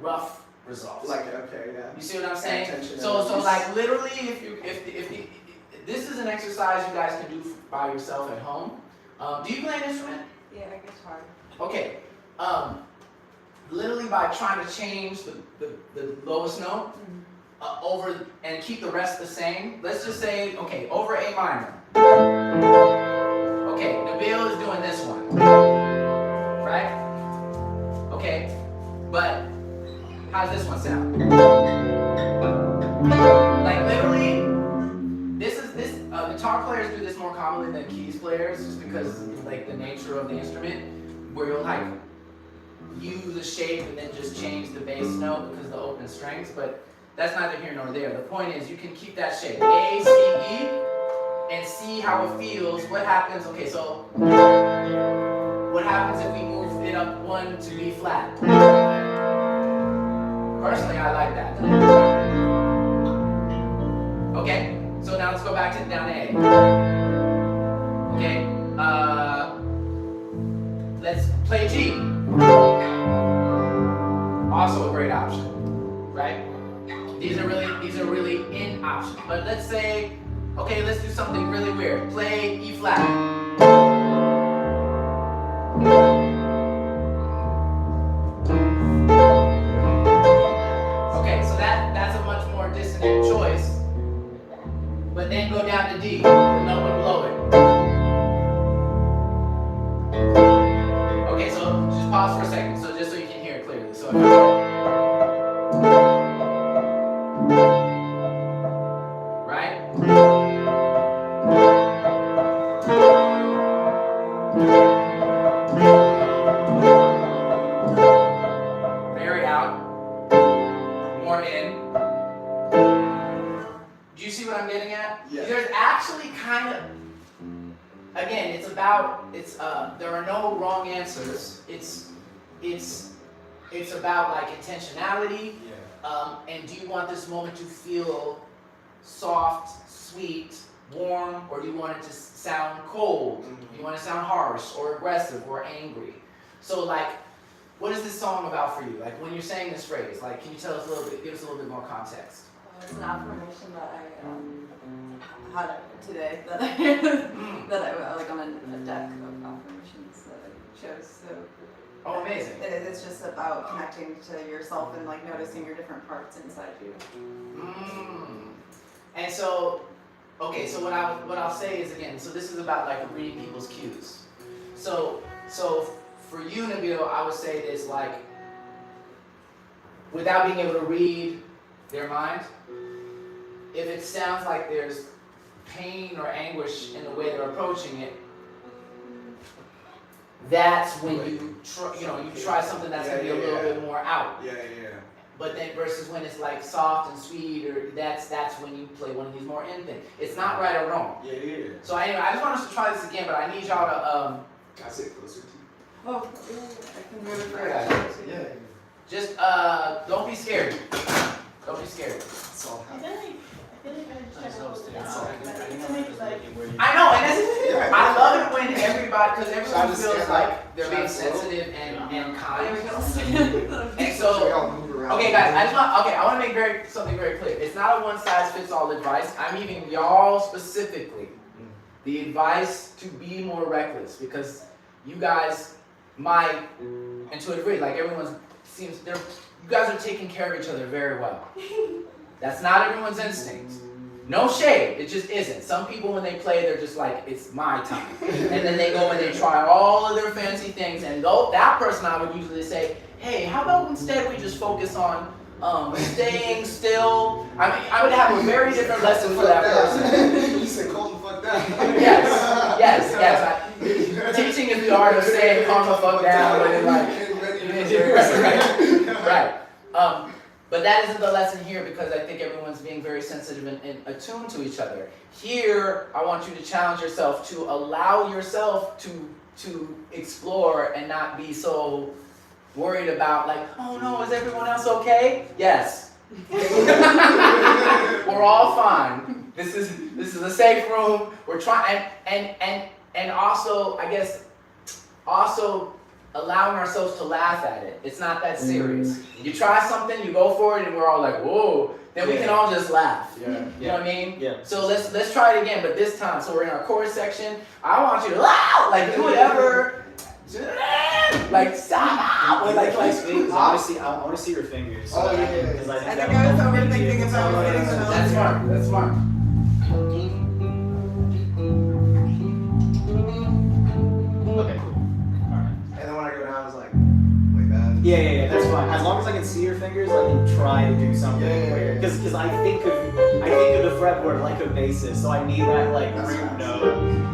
rough result? Like okay, yeah. You see what I'm saying? Attention So and like literally, if this is an exercise you guys can do by yourself at home. Do you play an instrument? Yeah, guitar. Okay. Literally by trying to change the lowest note over and keep the rest the same. Let's just say, okay, over A minor. Okay, Nabil is doing this one. Right? Okay. But how's this one sound? Like literally, guitar players do this more commonly than keys players, just because like the nature of the instrument, where you'll like use a shape and then just change the bass note because of the open strings. But that's neither here nor there. The point is you can keep that shape, A, C, E, and see how it feels. What happens? Okay, so what happens if we move it up 1 to B flat? Personally, I like that. Okay. So now let's go back to down A. Okay, let's play G. Also a great option, right? These are really in options. But let's say, okay, let's do something really weird. Play E flat. Okay, so that's a much more dissonant choice. But then go down to D, the note would blow it. Okay, so just pause for a second, so just so you can hear it clearly. So right? there are no wrong answers. It's about like intentionality. And do you want this moment to feel soft, sweet, warm, or do you want it to sound cold? Do you want it to sound harsh or aggressive or angry? So like, what is this song about for you? Like when you're saying this phrase, like can you tell us a little bit, give us a little bit more context? It's an affirmation that I had today that I like on a deck of affirmations that I chose. So Oh, amazing. it's just about connecting to yourself and like noticing your different parts inside you. And so, okay, so what I'll say is again, so this is about like reading people's cues. So for you, Nabil, I would say this like, without being able to read their mind, if it sounds like there's pain or anguish in the way they're approaching it, that's when you try something that's gonna be a little bit more out. But then versus when it's like soft and sweet, or that's when you play one of these more in things. It's not right or wrong. So anyway, I just want us to try this again, but I need y'all to Can I sit closer to you? Oh, I can move it for you. just don't be scared. Don't be scared. It's all I happening. feel like I just I know, I know, and that's I love it when everybody, because everyone feels like they're being sensitive and kind. And so, okay, guys, I want to make something very clear. It's not a one-size-fits-all advice. I'm giving y'all specifically the advice to be more reckless, because you guys might, and to a degree, like you guys are taking care of each other very well. That's not everyone's instinct. No shade, it just isn't. Some people when they play, they're just like, it's my time. And then they go and they try all of their fancy things, and that person I would usually say, hey, how about instead we just focus on staying still? I mean, I would have a very different lesson for that person. You said calm the fuck down. Yes. Teaching is the art of saying calm the fuck down, and right. But that isn't the lesson here, because I think everyone's being very sensitive and attuned to each other. Here, I want you to challenge yourself to allow yourself to explore and not be so worried about like, oh no, is everyone else okay? Yes. We're all fine. This is a safe room. We're trying and also, I guess, allowing ourselves to laugh at it. It's not that serious. You try something, you go for it, and we're all like, whoa. Then we can all just laugh. You know what I mean? Yeah. So let's try it again, but this time, so we're in our chorus section. I want you to laugh, like do whatever. Like stop. I want to see your fingers. Oh, yeah. Because I think I was overthinking if I was getting the That's smart. That's smart. Okay, cool. Alright. And then when I go down, I was like that. Yeah, that's fine. As long as I can see your fingers, I can try to do something weird. Because I think of the fretboard like a bassist, so I need that like root note.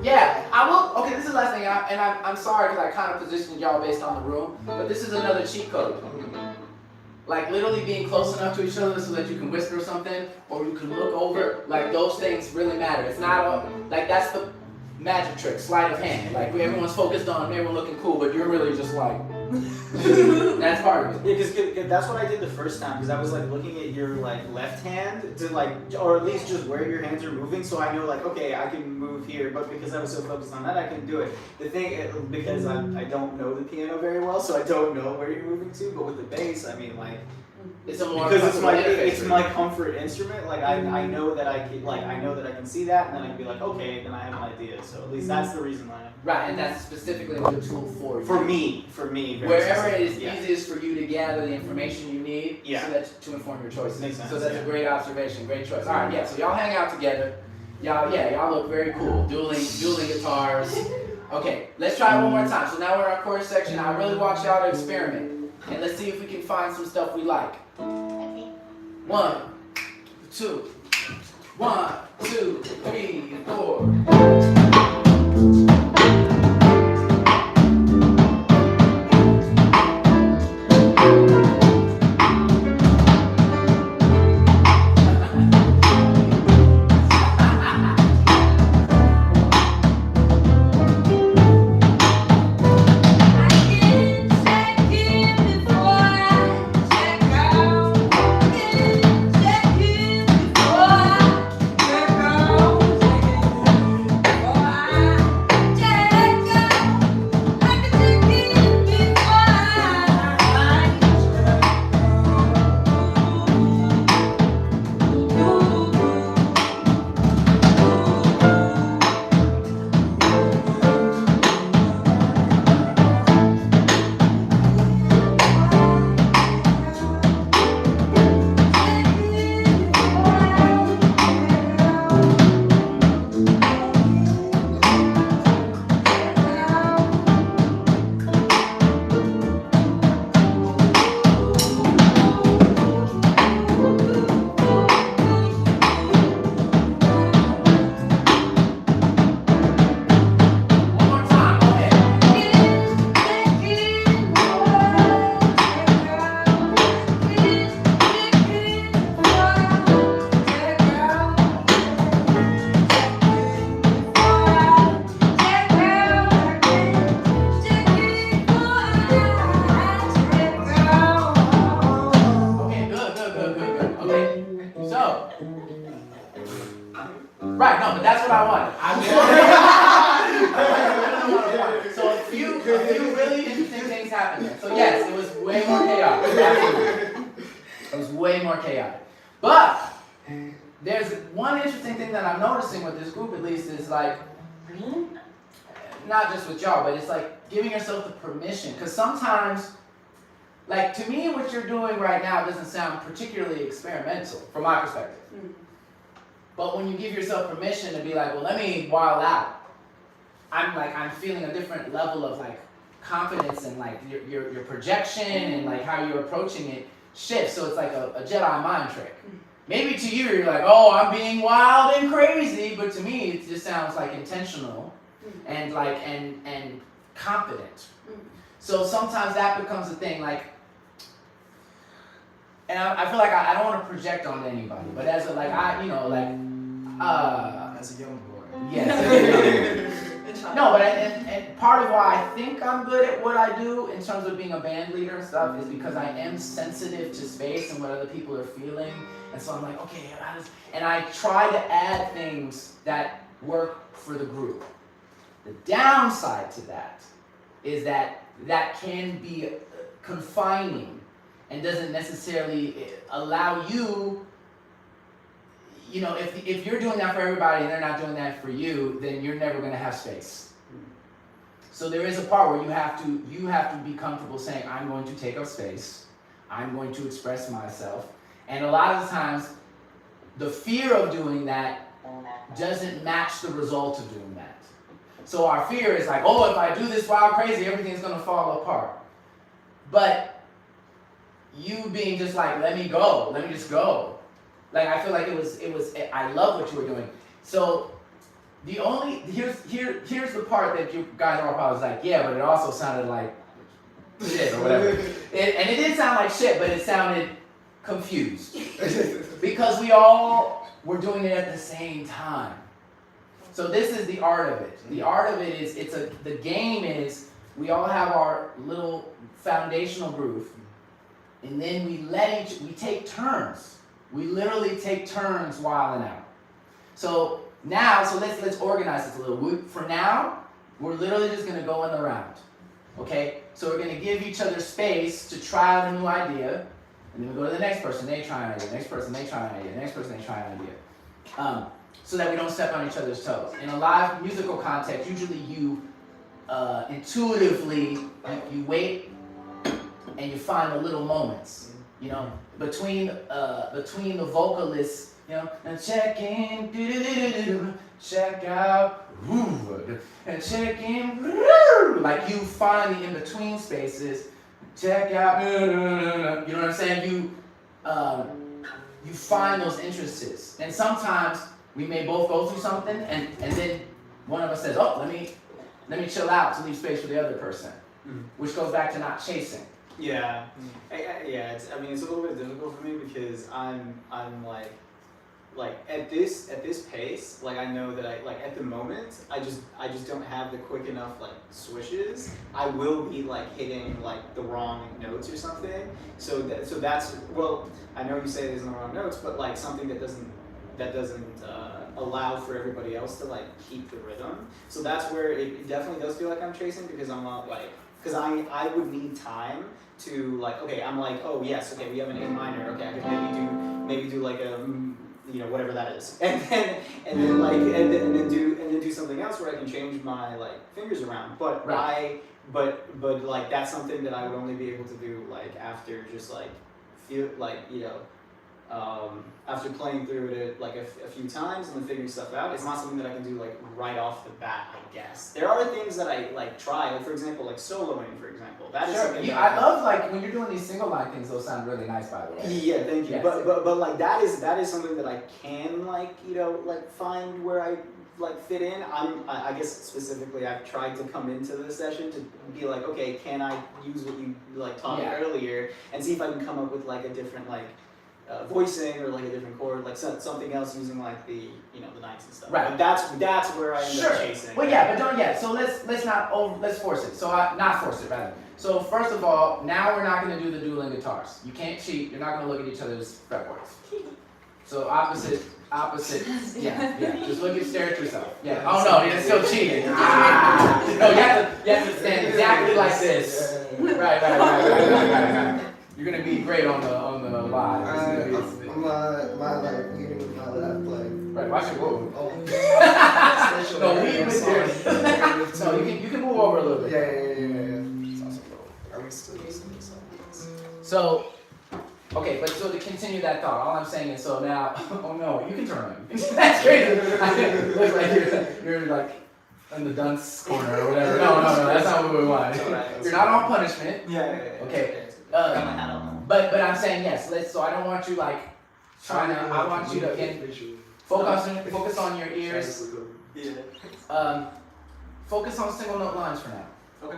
Yeah, I will. Okay, this is the last thing, I'm sorry because I kind of positioned y'all based on the room, but this is another cheat code. Like literally being close enough to each other so that you can whisper something, or you can look over. Like those things really matter. It's not like that's the magic trick, sleight of hand. Like everyone's focused on everyone looking cool, but you're really just like. That's part of it. Yeah, because that's what I did the first time. Because I was like looking at your like left hand to like, or at least just where your hands are moving, so I know like, okay, I can move here. But because I was so focused on that, I couldn't do it. The thing, because I don't know the piano very well, so I don't know where you're moving to. But with the bass, I mean like. It's a more because it's my comfort instrument. Like I know that I can see that, and then I can be like, okay, then I have an idea. So at least that's the reason why. Right, and that's specifically the tool for you. For me. Wherever it is easiest for you to gather the information you need, Yeah. so that to inform your choices. Makes sense, So that's a great observation, great choice. All right, yeah. So y'all hang out together. Y'all look very cool. Dueling guitars. Okay, let's try it one more time. So now we're in our chorus section. I really want y'all to experiment, and let's see if we can find some stuff we like. 1, 2, 1, 2, 3, 4. few really interesting things happened there. So yes, it was way more chaotic. Absolutely. It was way more chaotic. But there's one interesting thing that I'm noticing with this group, at least, is like, not just with y'all, but it's like giving yourself the permission. Because sometimes, like, to me, what you're doing right now doesn't sound particularly experimental from my perspective. But when you give yourself permission to be like, well, let me wild out, I'm feeling a different level of like confidence and like your projection and like how you're approaching it shifts. So it's like a Jedi mind trick. Maybe to you, you're like, oh, I'm being wild and crazy, but to me, it just sounds like intentional and like and confident. So sometimes that becomes a thing, like, and I feel like I don't want to project onto anybody, but as a, like, as a young boy. Yes. No, but and part of why I think I'm good at what I do in terms of being a band leader and stuff is because I am sensitive to space and what other people are feeling, and so I'm like, okay, and I try to add things that work for the group. The downside to that is that can be confining and doesn't necessarily allow you, if you're doing that for everybody and they're not doing that for you, then you're never going to have space. So there is a part where you have to be comfortable saying, I'm going to take up space, I'm going to express myself, and a lot of the times the fear of doing that doesn't match the result of doing that. So our fear is like, oh, if I do this wild crazy, everything's going to fall apart. But you being just like, let me just go. Like, I feel like it was, I love what you were doing. So here's the part that you guys are all probably like, yeah, but it also sounded like shit or whatever. And it did sound like shit, but it sounded confused. Because we all were doing it at the same time. So this is the art of it. The art of it is, the game is, we all have our little foundational groove, and then we take turns. We literally take turns wilding out. So let's organize this a little. For now, we're literally just gonna go in the round. Okay? So we're gonna give each other space to try out a new idea, and then we go to the next person, they try an idea, next person, they try an idea, next person, they try an idea. So that we don't step on each other's toes. In a live musical context, usually you intuitively, you wait and you find the little moments, between the vocalists, and check in, check out, and check in, like you find the in-between spaces, check out, you know what I'm saying? You find those interests, and sometimes we may both go through something, and then one of us says, oh, let me chill out to leave space for the other person, which goes back to not chasing. Yeah, it's a little bit difficult for me because I'm like at this pace, like I know that at the moment I just don't have the quick enough like swishes. I will be like hitting like the wrong notes or something. So that's, well, I know you say there's no wrong notes, but like something that doesn't allow for everybody else to like keep the rhythm. So that's where it definitely does feel like I'm chasing, because I'm not like, because I would need time to like, okay, I'm like, oh yes, okay, we have an A minor, okay, I could maybe do like a whatever that is, and then do something else where I can change my like fingers around. But right. but like that's something that I would only be able to do like after just like feel like after playing through it like a few times and then figuring stuff out. It's not something that I can do like right off the bat, I guess. There are things that I like try, like for example, like soloing, for example. That is something I love like when you're doing these single line things. Those sound really nice, by the way. Yeah, thank you. Yes. But like that is something that I can like like find where I like fit in. I guess specifically I've tried to come into the session to be like, okay, can I use what you like taught me earlier and see if I can come up with like a different like voicing or like a different chord, like something else using like the the ninths and stuff. Right. But that's where I end up chasing. Well, yeah, but don't yet. So let's force it. So not force it rather. So first of all, now we're not going to do the dueling guitars. You can't cheat. You're not going to look at each other's fretboards. So opposite opposite. Yeah. Just look at, stare at yourself. Yeah. Oh no, you're still cheating. Ah. No, you have to stand exactly like this. Right. You're gonna be great on the live. My like leading with my left leg. Right. Watch your move. Oh. No, lead with yours. No, you can move over a little bit. Yeah. It's awesome, bro. Are we still using this? So, okay, but so to continue that thought, all I'm saying is, so now, oh no, you can turn on. That's crazy. Look like you're like in the dunce corner or whatever. No, that's not what we want. You're not on punishment. Yeah. Okay. Got my hat on. But I'm saying yes. So I don't want you like trying to. I want you to again focus on your ears. Yeah. Focus on single note lines for now. Okay.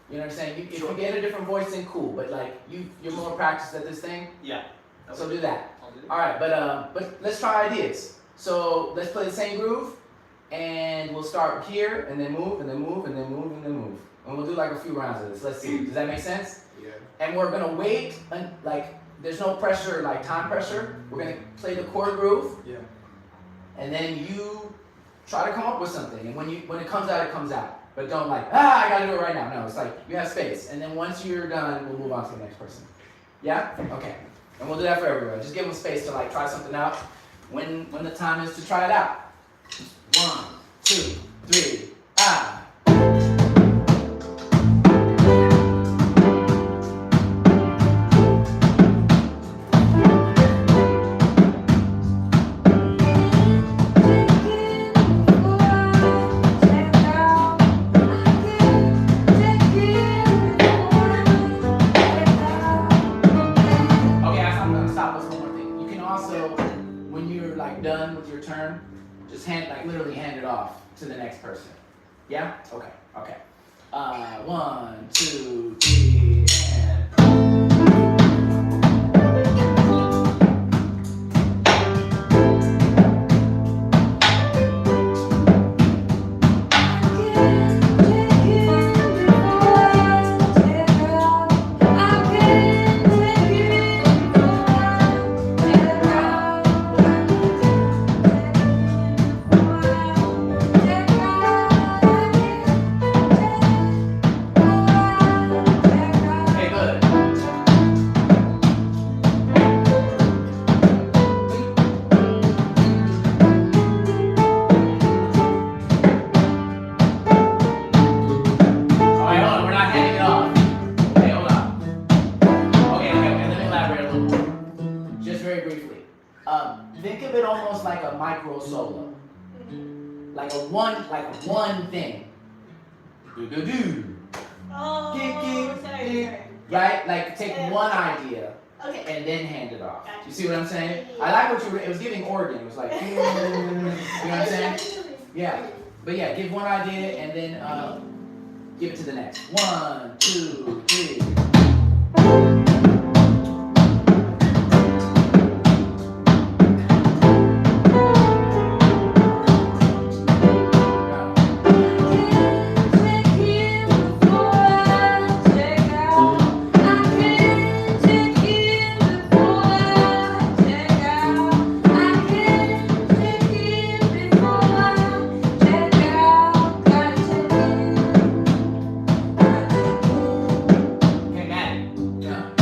You know what I'm saying? If you get a different voice, then cool. But like you're more practiced at this thing. Yeah. So do that. I'll do it. All right, but let's try ideas. So let's play the same groove, and we'll start here, and then move, and then move, and then move, and then move, and we'll do like a few rounds of this. Let's see. Does that make sense? Yeah. And we're gonna wait, like there's no pressure, like time pressure. We're gonna play the chord groove. Yeah. And then you try to come up with something, and when it comes out, it comes out. But don't like, I gotta do it right now. No, it's like you have space, and then once you're done, we'll move on to the next person. Yeah? Okay. And we'll do that for everyone. Just give them space to like try something out when the time is to try it out. 1, 2, 3, ah. Done with your turn, just literally hand it off to the next person. Yeah? Okay. 1, 2, 3, and. Think of it almost like a micro solo, like one thing. Do. Oh, sorry. Right? Like take one idea Okay. and then hand it off. Gotcha. You see what I'm saying? I like what it was giving organ. It was like, you know what I'm saying? Yeah. But yeah, give one idea and then give it to the next. 1, 2, 3. Yeah.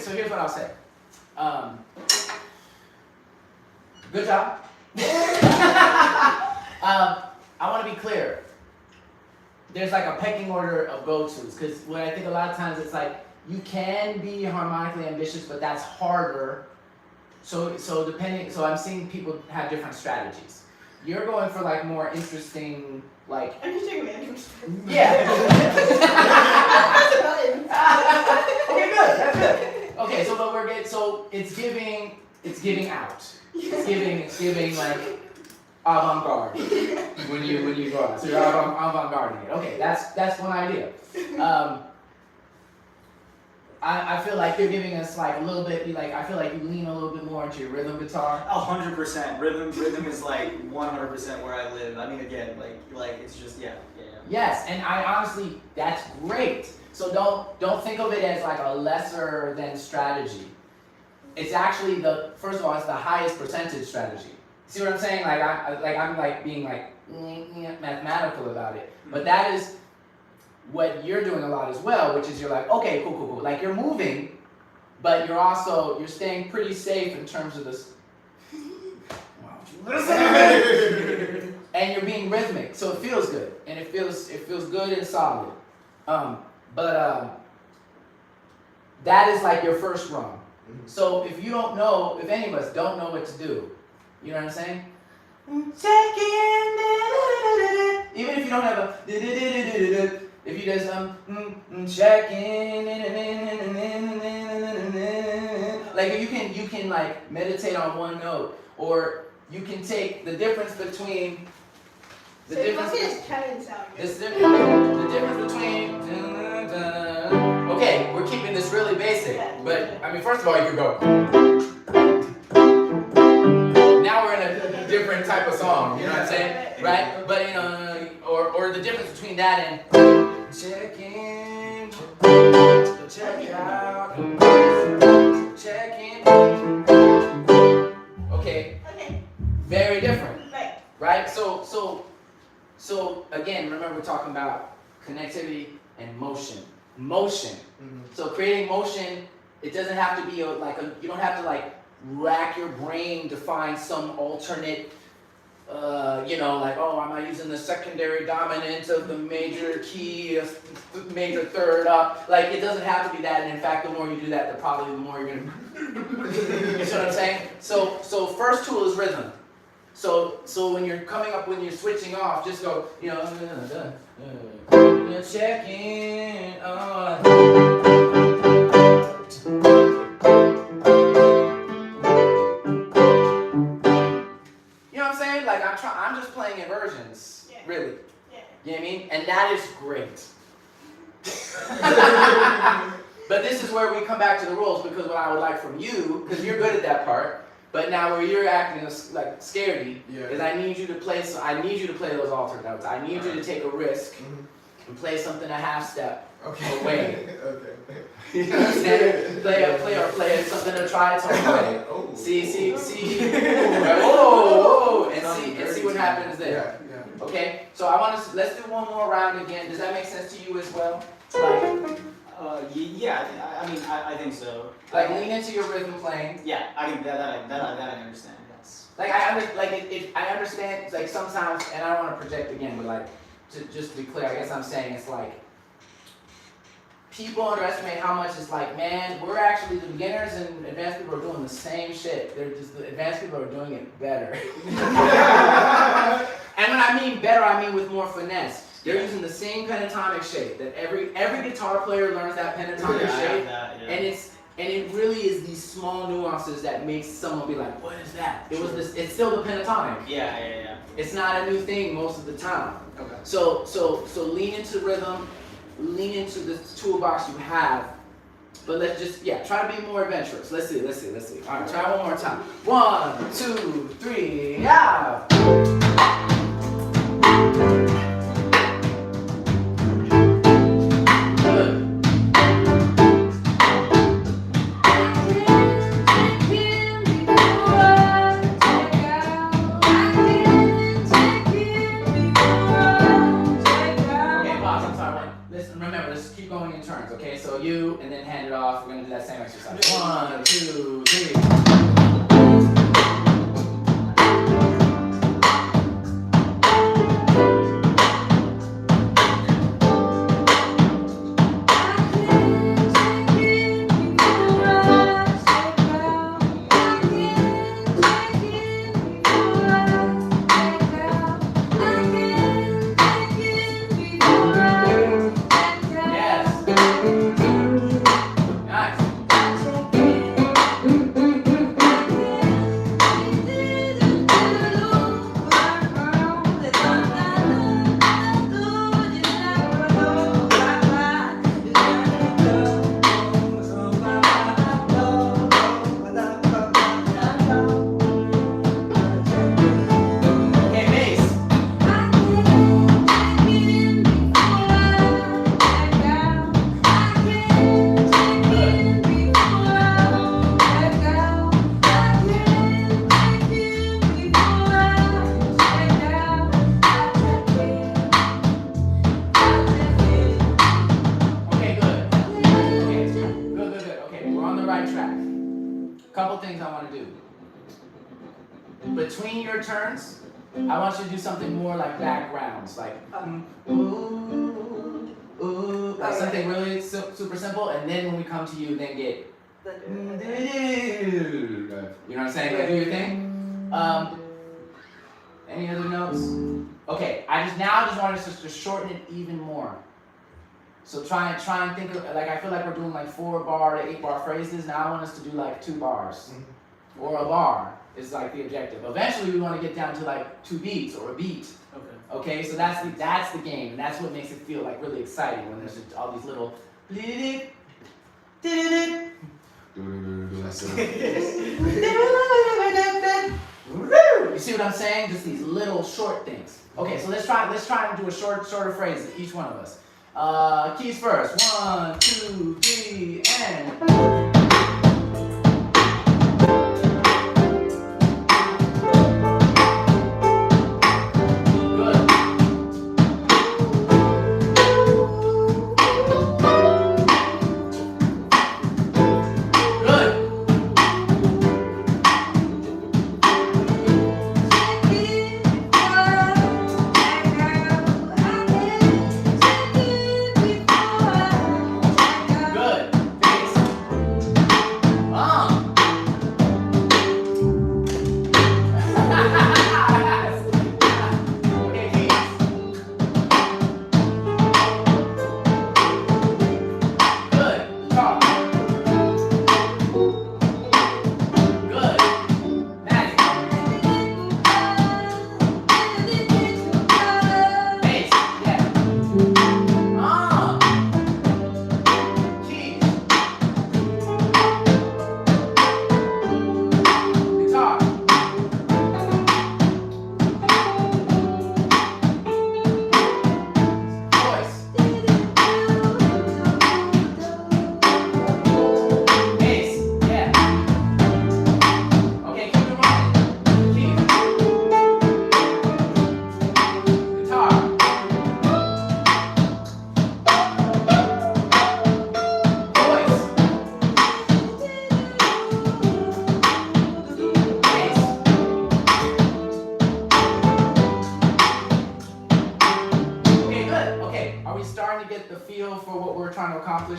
here's what I'll say. Good job. I want to be clear. There's like a pecking order of go-tos, because what I think a lot of times it's like you can be harmonically ambitious, but that's harder. So I'm seeing people have different strategies. You're going for like more interesting, like. I'm just taking management. Yeah. Press a button. Okay, good. That's good. Okay, so it's giving out. It's giving like avant-garde when you go out. So you're avant-garding it. Okay, that's one idea. I feel like you're giving us like a little bit, like I feel like you lean a little bit more into your rhythm guitar. 100%. Rhythm is like 100% where I live. I mean, again, like it's just yeah. Yes, and I honestly, that's great. So don't think of it as like a lesser than strategy. It's actually first of all, it's the highest percentage strategy. See what I'm saying? Like I'm being like mathematical about it. But that is what you're doing a lot as well, which is you're like, okay, cool. Like you're moving, but you're staying pretty safe in terms of this. And you're being rhythmic, so it feels good, and it feels good and solid. But that is like your first rung. So if any of us don't know what to do, you know what I'm saying? Check in, even if you don't have a. If you just check in, like you can like meditate on one note, or you can take the difference between the difference between. Okay, we're keeping this really basic, but I mean, first of all, you could go. Now we're in a different type of song, you know what I'm saying, right? But you know, or the difference between that and. Check in, check out, check in. Okay. Very different. Right? So again, remember we're talking about connectivity and motion. So creating motion, it doesn't have to be you don't have to like rack your brain to find some alternate. Like, am I using the secondary dominant of the major key, major third up? Like, it doesn't have to be that. And in fact, the more you do that, the more you're gonna. You see what I'm saying? So first tool is rhythm. So when when you're switching off, just go, check in. I'm just playing inversions, really. Yeah. You know what I mean? And that is great. But this is where we come back to the rules, because what I would like from you, because you're good at that part, but now where you're acting like scaredy, is I need you to play those alternate notes. I need you to take a risk and play something a half step away. Okay. You know what I'm saying? Play something a tritone away. See. Whoa, and see what happens there. Yeah. Okay, so let's do one more round again. Does that make sense to you as well? I think so. Like lean into your rhythm playing. Yeah, I understand. Yes. I understand. Like sometimes, and I don't want to project again, but like just to be clear, I guess I'm saying it's like. People underestimate how much it's like, man, we're actually, the beginners and advanced people are doing the same shit. The advanced people are doing it better. And when I mean better, I mean with more finesse. They're using the same pentatonic shape that every guitar player learns that pentatonic shape. And it really is these small nuances that makes someone be like, what is that? It's still the pentatonic. Yeah. It's not a new thing most of the time. Okay. So lean into rhythm. Lean into the toolbox you have, but let's just, try to be more adventurous. Let's see. All right, try one more time. 1, 2, 3, yeah! Good. Okay, pause, I'm sorry. Listen, remember, let's keep keep going in turns, okay? So you, and then hand it off. We're gonna do that same exercise. 1, 2, 3. Yes. Nice. Okay, bass. Okay, good. Okay, good. Okay, we're on the right track. Couple things I want to do. Between your turns, I want you to do something more like backgrounds, like ooh, like something really super simple. And then when we come to you, then get you know what I'm saying? Like, do your thing. Any other notes? Okay, I just want us to shorten it even more. So try and think of, like, I feel like we're doing like 4 bar to 8 bar phrases. Now I want us to do like 2 bars or a bar is like the objective. Eventually we want to get down to like 2 beats or a beat. Okay, so that's the game, and that's what makes it feel like really exciting when there's just all these little. You see what I'm saying? Just these little short things. Okay, so let's try and do a shorter phrase, each one of us. Keys first. 1, 2, 3, and.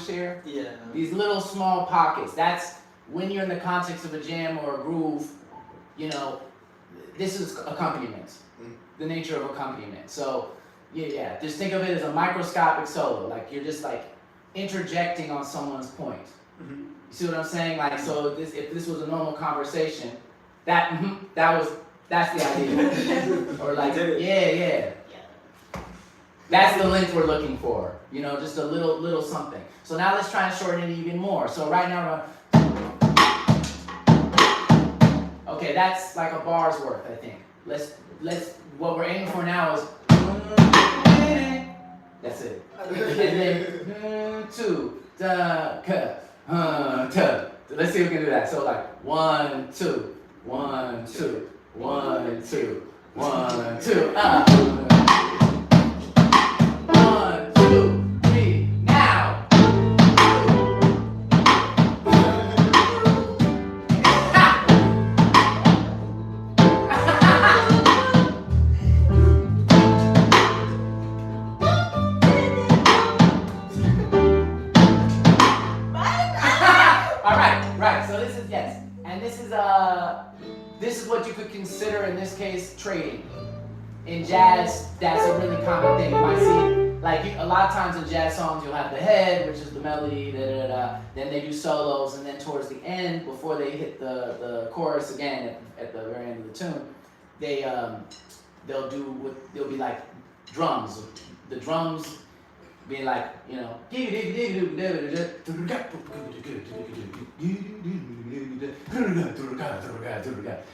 Here. Yeah. These little small pockets. That's when you're in the context of a jam or a groove, you know, this is accompaniment. The nature of accompaniment. So yeah. Just think of it as a microscopic solo. Like you're just like interjecting on someone's point. You see what I'm saying? Like, so if this was a normal conversation, that's the idea. Or like, yeah. That's the length we're looking for. You know, just a little something. So now let's try and shorten it even more. So right now, okay, that's like a bar's worth, I think. Let's what we're aiming for now is that's it. And then 2 let's see if we can do that. So like 1 2 1 2 1 2 1 2 1 2 3 now. consider in this case trading. In jazz, that's a really common thing. You might see, like a lot of times in jazz songs, you'll have the head, which is the melody, then they do solos, and then towards the end, before they hit the chorus again at the very end of the tune, they'll be like drums. The drums being like, you know,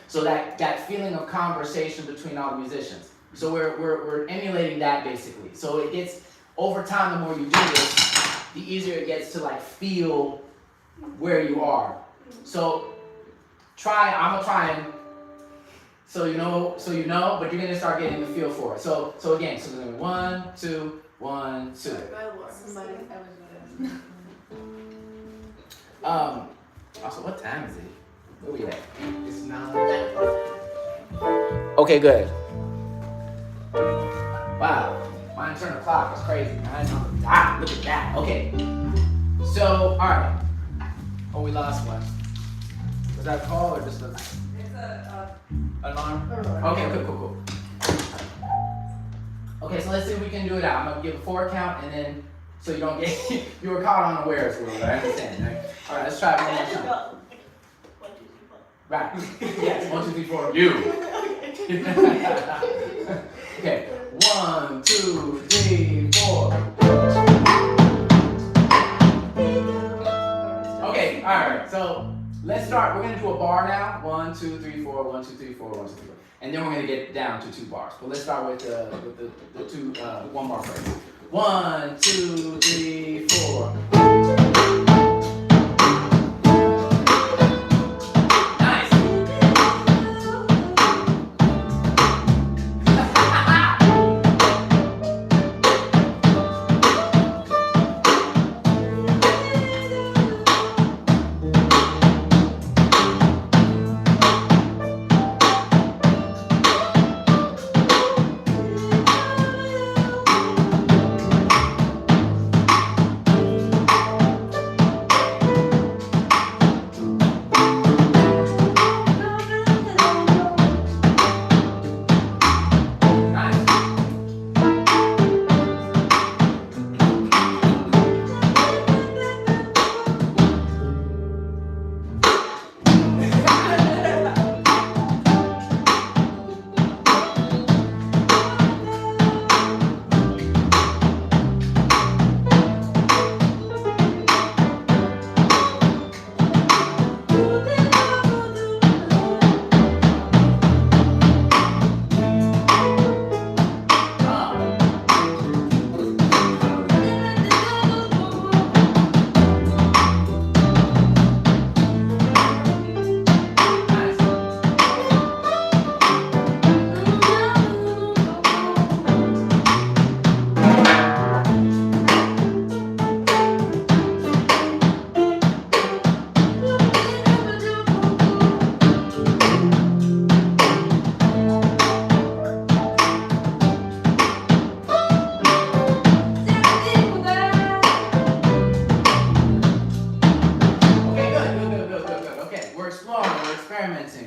so that feeling of conversation between all the musicians. So we're emulating that basically. So it gets, over time, the more you do this, the easier it gets to like feel where you are. So I'm gonna try and, so you know, but you're gonna start getting the feel for it. So again, so we're gonna 1, 2, 1, 2. Also, what time is it? Where we at? It's not. Okay, good. Wow, mine turned the clock. It's crazy. Look at that. Okay. So, all right. Oh, we lost one. Was that a call or just a It's alarm? Okay, cool. Okay, so let's see if we can do it out. I'm gonna give a 4 count and then, so you don't get, you were caught unawares, I understand, right? All right, let's try it one more time. 1, 2, 3, 4. Right. Yes, 1, 2, 3, 4. You. Okay. 1, 2, 3, 4. Okay. All right. So let's start. We're gonna do a bar now. 1, 2, 3, 4. 1, 2, 3, 4. 1, 2, 3, 4. And then we're gonna get down to 2 bars. But let's start with the 2 1 bar phrase. 1, 2, 3, 4.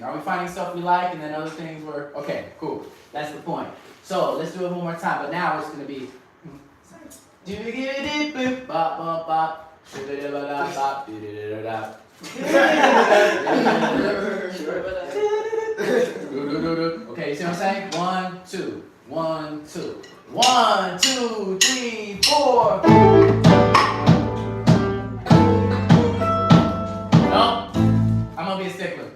Are we finding stuff we like and then other things were, okay, cool. That's the point. So let's do it one more time, but now it's gonna be okay, you see what I'm saying? 1, 2, 1, 2. 1, 2, 3, 4. No, I'm gonna be a stickler.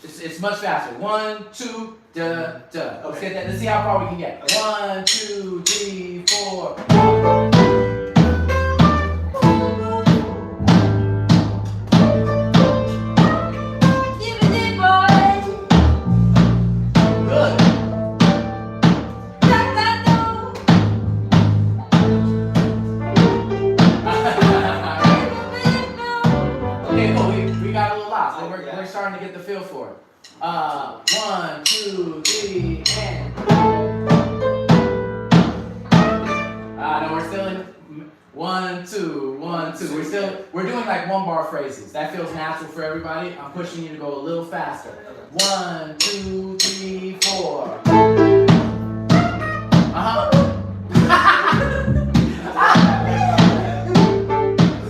It's much faster. 1, 2, da, da. Let's get that. Let's see how far we can get. 1, 2, 3, 4. We're starting to get the feel for it. 1, 2, 3, and. No, we're still in. 1, 1, 2, 1, 2. We're doing like 1 bar phrases. That feels natural for everybody. I'm pushing you to go a little faster. 1, 2, 3, 4.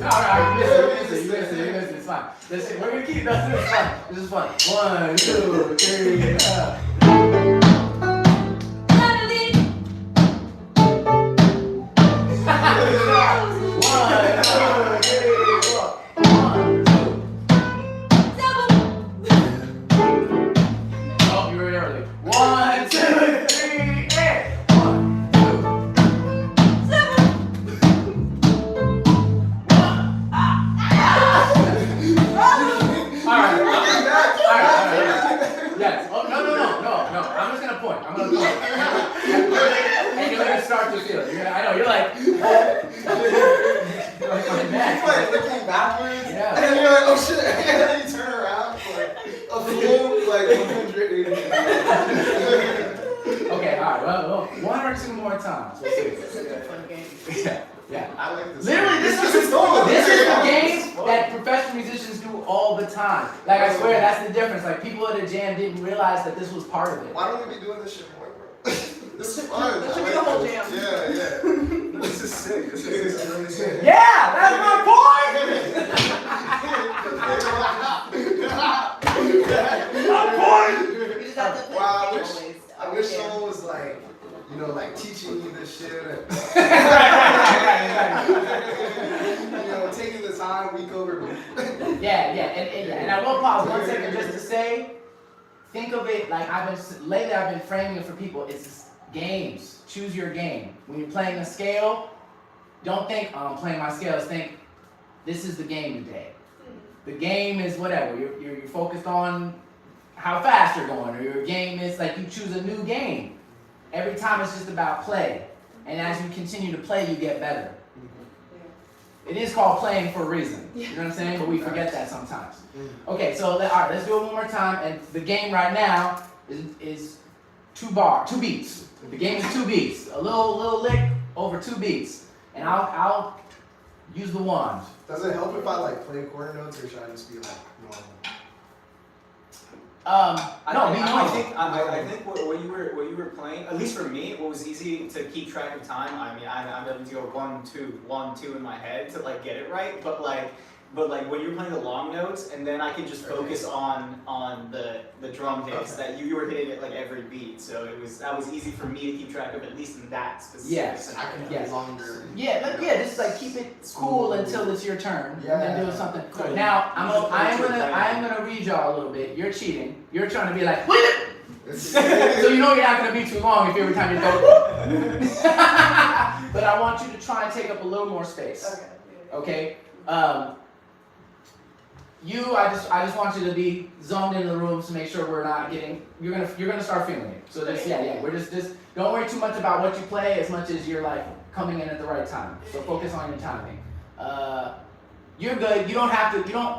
Alright, you missed it. It's fine. We're gonna keep this. This is fun. 1, 2, 3. That this was part of it. Why don't we be doing this shit more, bro? This is fun. This should be the whole jam. Yeah. This is sick. This is really sick. Yeah, that's my point! Wow, I wish someone was like, you know, like teaching me this shit. You know, taking the time week over week. Yeah, and I will pause 1 second just to say, think of it like lately I've been framing it for people. It's games. Choose your game. When you're playing a scale, don't think, oh, I'm playing my scales. Think, this is the game today. The game is whatever. You're focused on how fast you're going, or your game is like you choose a new game. Every time it's just about play. And as you continue to play, you get better. It is called playing for a reason. You know what I'm saying? But we forget that sometimes. Okay, so all right, let's do it one more time. And the game right now is 2 beats. The game is 2 beats. A little lick over 2 beats. And I'll use the wand. Does it help if I like play quarter notes, or should I just be like normal? I think what you were playing, at least for me, what was easy to keep track of time. I mean, I'm able to go 1, 2, 1, 2 in my head to like get it right. But like when you're playing the long notes, and then I could just focus on the drum hits that you were hitting at like every beat. So that was easy for me to keep track of, at least in that specific. Yes. I can get longer. Just like keep it cool until it's your turn, and then do something. Cool. Now I am gonna read y'all a little bit. You're cheating. You're trying to be like, what? So you know you're not gonna be too long if every time you go. But I want you to try and take up a little more space. Okay. I just want you to be zoned into the room to make sure we're not getting. You're gonna start feeling it. So we're just don't worry too much about what you play as much as you're like coming in at the right time. So focus on your timing. You're good. You don't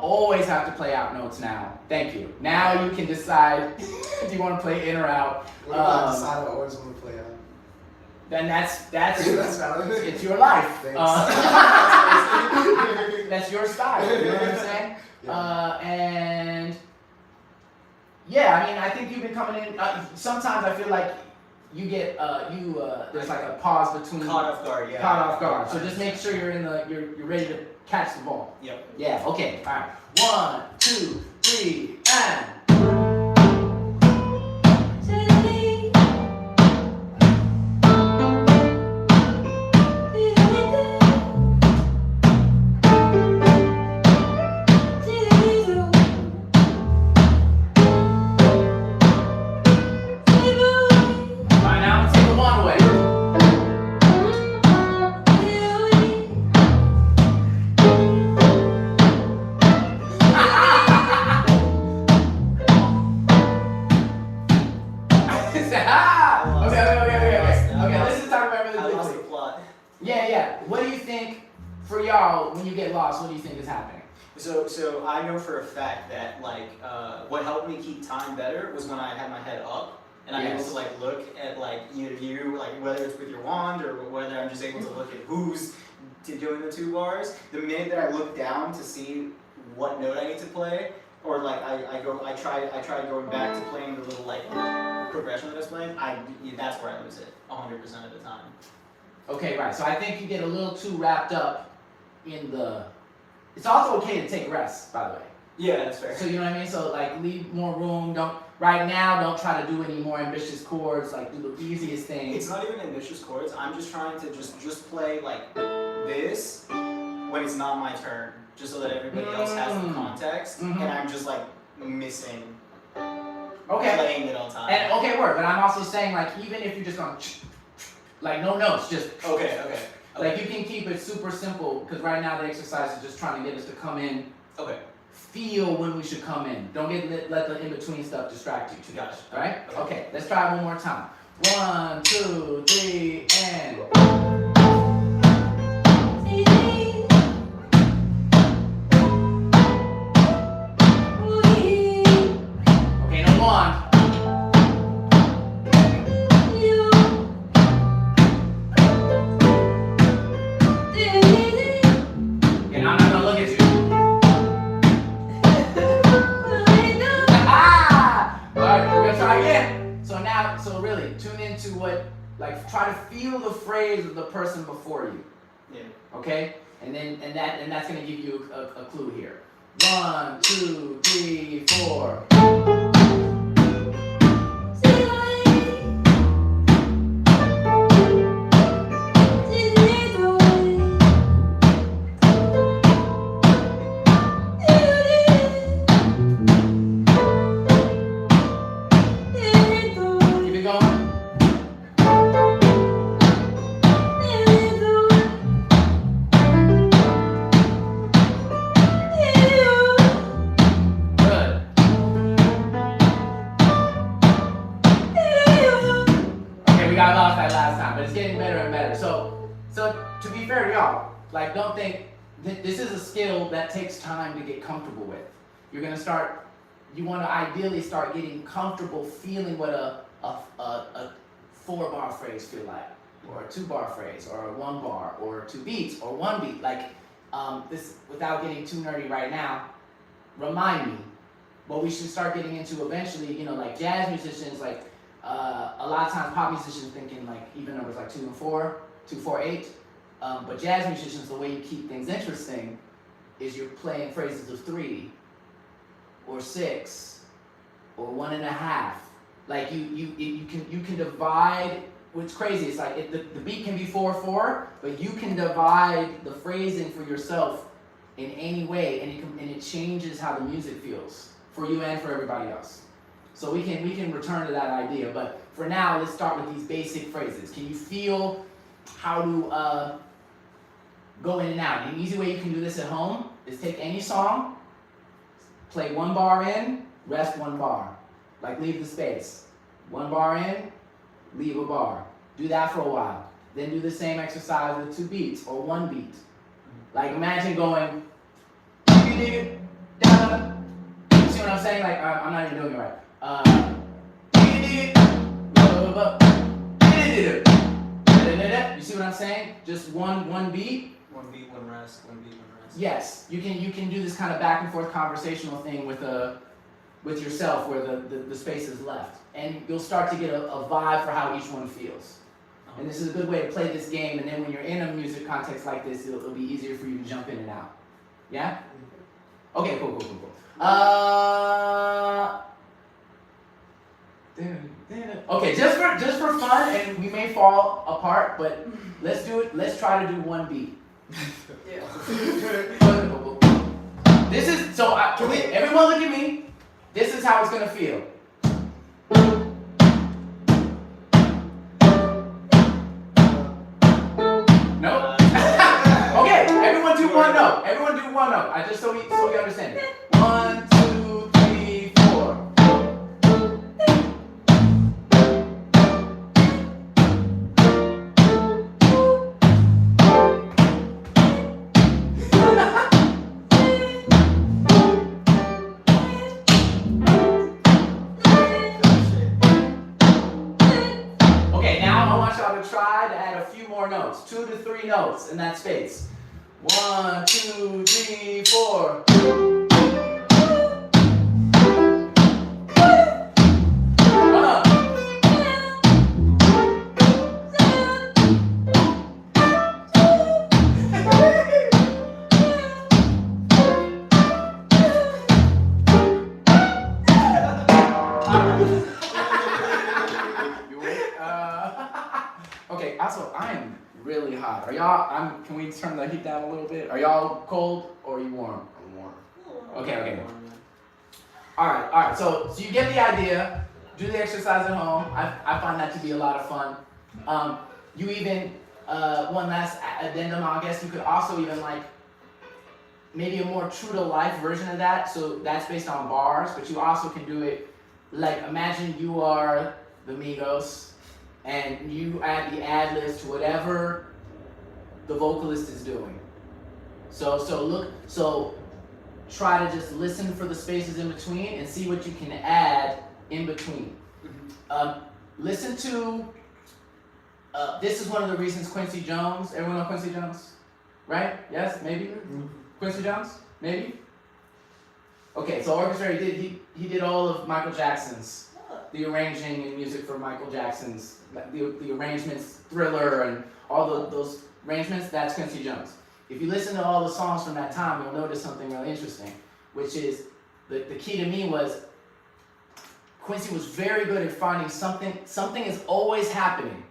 always have to play out notes now. Thank you. Now you can decide if you want to play in or out. What if I decide I always want to play out? Then that's That's valid. it's your life. Thanks. That's your style. You know what I'm saying? And I mean, I think you've been coming in. Sometimes I feel like you get there's like a pause between. Caught off guard, yeah. Caught off guard. So just make sure you're ready to catch the ball. Yep. Yeah. Okay. All right. 1, 2, 3, and. What do you think, for y'all, when you get lost, what do you think is happening? So I know for a fact that what helped me keep time better was when I had my head up, and I'm able Yes. to like look at like either you, like whether it's with your wand or whether I'm just able to look at who's doing the 2 bars. The minute that I look down to see what note I need to play, or like I try going back to playing the little like progression that I was playing, that's where I lose it 100% of the time. Okay, right. So I think you get a little too wrapped up in the. It's also okay to take rests, by the way. Yeah, that's fair. So you know what I mean? So like leave more room. Don't don't try to do any more ambitious chords. Like do the easiest thing. It's not even ambitious chords. I'm just trying to just play like this when it's not my turn, just so that everybody else has the context, and I'm just like missing playing it all the time. And okay, word. But I'm also saying like even if you're just going like no notes, just Okay. like you can keep it super simple because right now the exercise is just trying to get us to come in. Okay. Feel when we should come in. Don't let the in-between stuff distract you too much. Gotcha. Alright? Okay, let's try it one more time. 1, 2, 3, and okay, no wand. Okay, now I'm not gonna look at you. Alright, we're gonna try again. So really, tune into what, like, try to feel the phrase of the person before you. Yeah. Okay? And that's gonna give you a clue here. 1, 2, 3, 4. Keep it going. Good. Okay, we got lost that last time, but it's getting better and better. So to be fair to y'all, like don't think this is a skill that takes time to get comfortable with. You're gonna start. You want to ideally start getting comfortable feeling what a 4-bar phrase feel like, or a 2-bar phrase, or a 1 bar, or 2 beats, or 1 beat. Like this, without getting too nerdy right now. Remind me what we should start getting into eventually. You know, like jazz musicians, like a lot of times pop musicians thinking like even numbers like 2 and 4, 2, 4, 8. But jazz musicians, the way you keep things interesting is you're playing phrases of 3 or 6 or 1.5. Like you can divide. What's crazy is like the beat can be 4/4, but you can divide the phrasing for yourself in any way, and it changes how the music feels for you and for everybody else. So we can return to that idea, but for now let's start with these basic phrases. Can you feel how to go in and out? An easy way you can do this at home is take any song, play 1 bar in, rest 1 bar. Like leave the space. 1 bar in, leave a bar. Do that for a while. Then do the same exercise with 2 beats or 1 beat. Like imagine going, you see what I'm saying? Like I'm not even doing it right. You see what I'm saying? Just one beat. 1 beat, 1 rest. 1 beat, 1 rest. Yes, you can do this kind of back and forth conversational thing with yourself where the space is left, and you'll start to get a vibe for how each one feels. And this is a good way to play this game, and then when you're in a music context like this, it'll be easier for you to jump in and out. Yeah? Okay, cool. Okay, just for fun, and we may fall apart, but let's do it. Let's try to do 1 beat. Yeah. This is so. Everyone, look at me. This is how it's gonna feel. No. Okay, everyone do 1 note. Everyone do 1 note. I just so we understand it. 1, 2, 3, 4. notes, 2 to 3 notes in that space. 1, 2, 3, 4. Okay, also, I am really hot. Are y'all, can we turn the heat down a little bit? Are y'all cold or are you warm? I'm warm. Okay. Alright, so you get the idea. Do the exercise at home. I find that to be a lot of fun. You even, one last addendum, I guess you could also even like, maybe a more true to life version of that. So that's based on bars, but you also can do it, like imagine you are the Migos, and you add the ad-libs to whatever the vocalist is doing. So try to just listen for the spaces in between and see what you can add in between. Listen to, this is one of the reasons Quincy Jones, everyone know Quincy Jones? Right? Yes? Maybe? Quincy Jones? Maybe? Okay, so orchestra, he did all of Michael Jackson's, the arranging and music for Michael Jackson's, the arrangements, Thriller, and all those arrangements, that's Quincy Jones. If you listen to all the songs from that time, you'll notice something really interesting, which is, the key to me was, Quincy was very good at finding something is always happening.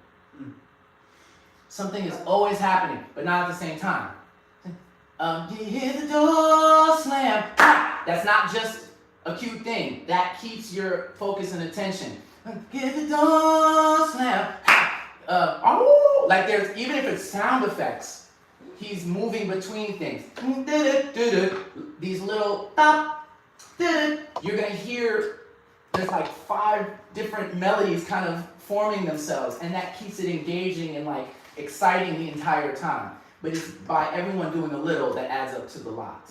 Something is always happening, but not at the same time. You hear the door slam. That's not just a cute thing. That keeps your focus and attention. Hear the door slam. Like there's, even if it's sound effects, he's moving between things. These little pop. You're gonna hear there's like 5 different melodies kind of forming themselves, and that keeps it engaging and like exciting the entire time. But it's by everyone doing a little that adds up to the lot.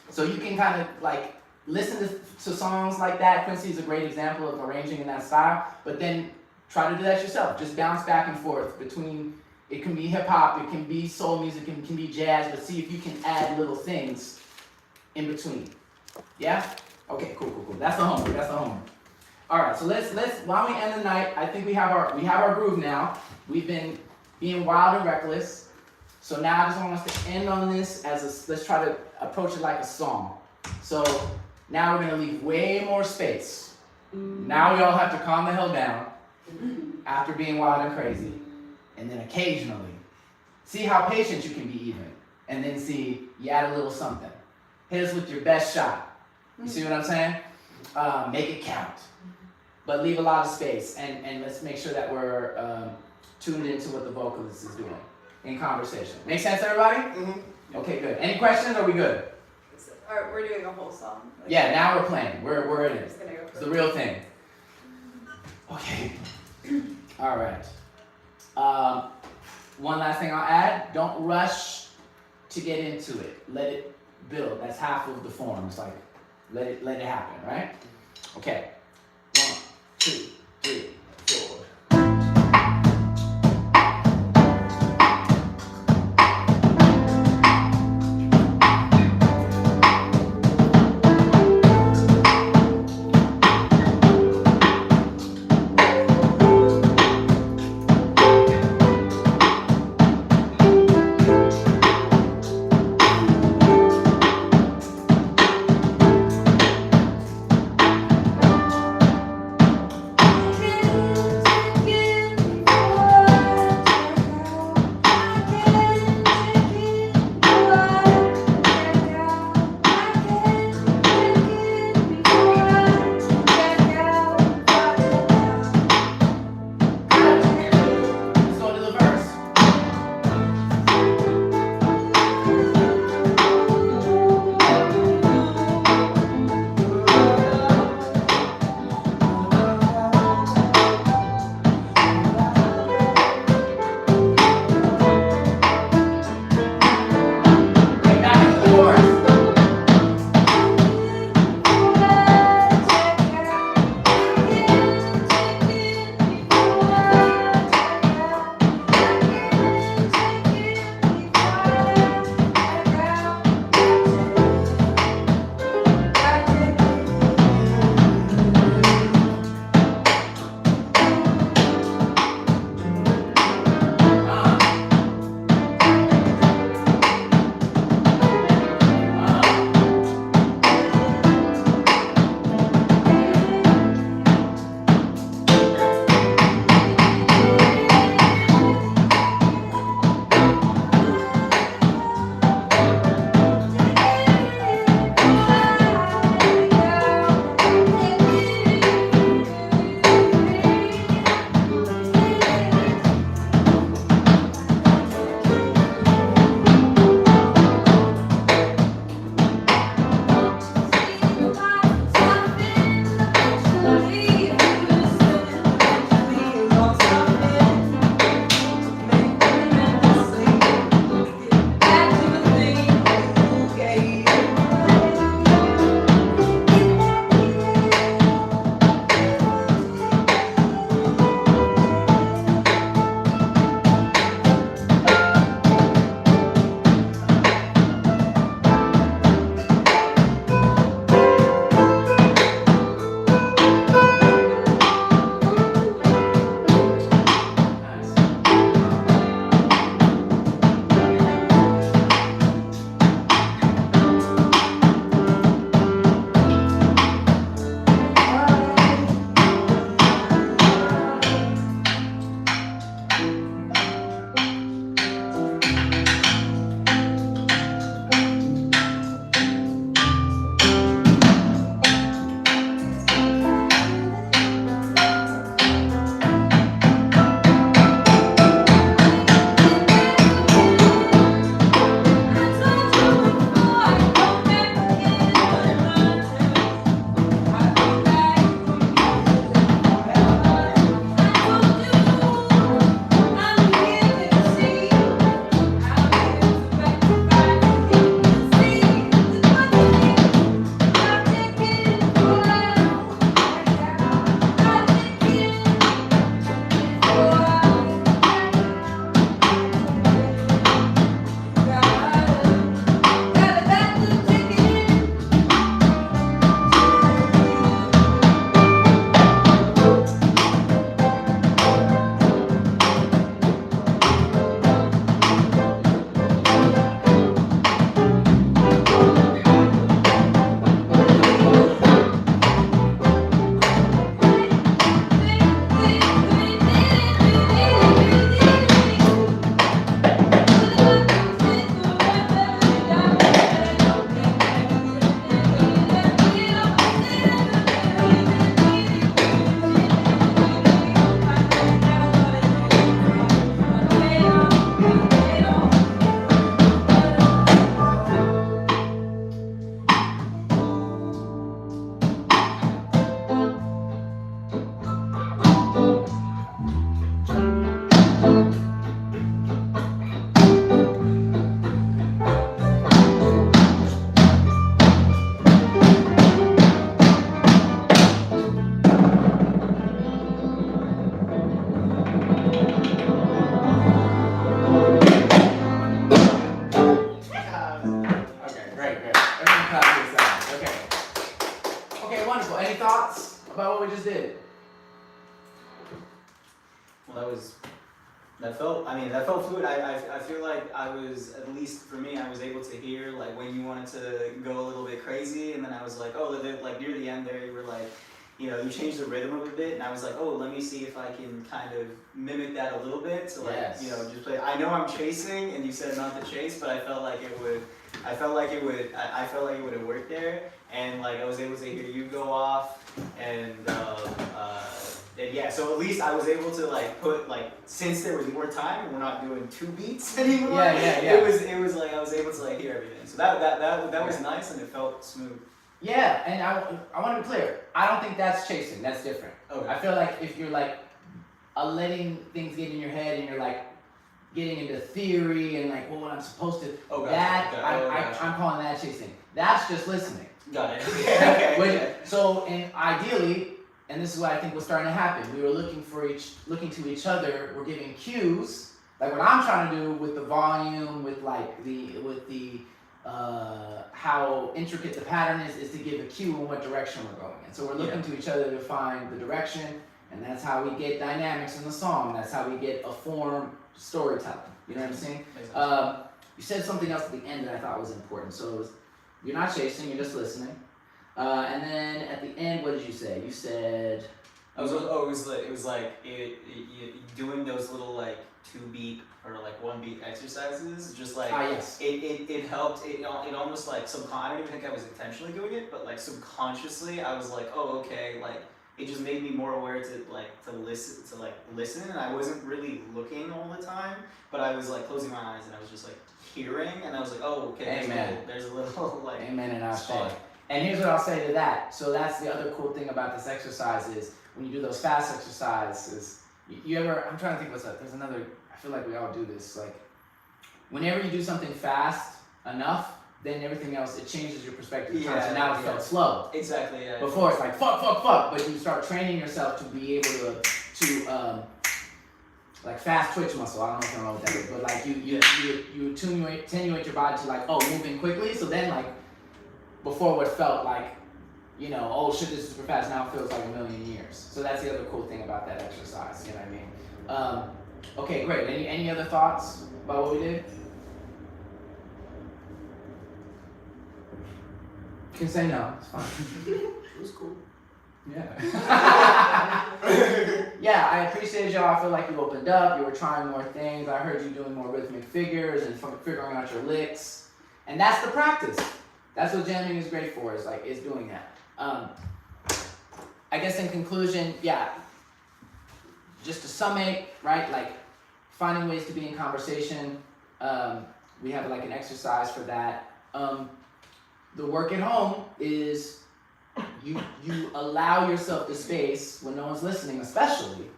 So you can kind of like listen to songs like that. Quincy is a great example of arranging in that style, but then try to do that yourself. Just bounce back and forth between, it can be hip hop, it can be soul music, it can be jazz, but see if you can add little things in between. Yeah? Okay, cool. That's the homework. All right, so let's while we end the night, I think we have our groove now. We've been being wild and reckless. So now I just want us to end on this as let's try to approach it like a song. So now we're gonna leave way more space. Now we all have to calm the hell down after being wild and crazy. And then occasionally, see how patient you can be even. And then see, you add a little something. Hit us with your best shot. You see what I'm saying? Make it count. But leave a lot of space, and let's make sure that we're tuned into what the vocalist is doing in conversation. Make sense, everybody? Mm-hmm. Okay, good. Any questions, or are we good? Alright, we're doing a whole song. Like, yeah, now we're playing. We're in it. Just gonna go It's the real thing. Okay. All right. One last thing I'll add. Don't rush to get into it. Let it build. That's half of the form. It's like, let it happen, right? Okay. 1, 2, 3, 4. Thank what we just did? Well, that felt fluid. I feel like I was, at least for me, I was able to hear like when you wanted to go a little bit crazy, and then I was like, oh, like near the end there, you were like, you know, you changed the rhythm of a bit, and I was like, oh, let me see if I can kind of mimic that a little bit to like, Yes. you know, just play. I know I'm chasing, and you said not to chase, but I felt like it would have worked there, and like I was able to hear you go off, and yeah, so at least I was able to like put like, since there was more time and we're not doing 2 beats anymore. Yeah. It was like I was able to like hear everything. So that was nice, and it felt smooth. Yeah, and I want to be clear. I don't think that's chasing. That's different. Okay. I feel like if you're like letting things get in your head and you're like getting into theory and like, well, what I'm supposed to. Oh, gotcha. That I'm calling that chasing. That's just listening. Got it. Okay. So, and ideally, and this is what I think was starting to happen. We were looking to each other. We're giving cues, like what I'm trying to do with the volume, with the how intricate the pattern is to give a cue in what direction we're going in. So we're looking to each other to find the direction, and that's how we get dynamics in the song. That's how we get a form storytelling. You know what I'm saying? You said something else at the end that I thought was important. So it was, you're not chasing, you're just listening. And then at the end, what did you say? You said. It was like doing those little like 2-beat or like 1-beat exercises. Just like yes. It helped. It almost like I don't even think I was intentionally doing it, but like subconsciously, I was like, oh, okay, like. It just made me more aware to listen, and I wasn't really looking all the time, but I was like closing my eyes and I was just like hearing, and I was like, oh, okay, there's a little like. Amen, and I'll say. And here's what I'll say to that. So that's the other cool thing about this exercise is when you do those fast exercises, you ever, I'm trying to think what's up. There's another, I feel like we all do this. Like whenever you do something fast enough, then everything else, it changes your perspective. So now it felt slow. Exactly, yeah. Before it's like fuck, but you start training yourself to be able to like fast twitch muscle. I don't know if you know what that is, but like you attenuate your body to like, oh, moving quickly. So then like before what felt like, you know, oh shit, this is super fast, now it feels like a million years. So that's the other cool thing about that exercise, you know what I mean? Okay, great. Any other thoughts about what we did? You can say no, it's fine. It was cool. Yeah. Yeah, I appreciate y'all. I feel like you opened up, you were trying more things. I heard you doing more rhythmic figures and figuring out your licks. And that's the practice. That's what jamming is great for, is doing that. I guess in conclusion, yeah, just to summate, right, like finding ways to be in conversation. We have like an exercise for that. The work at home is you allow yourself the space when no one's listening, especially,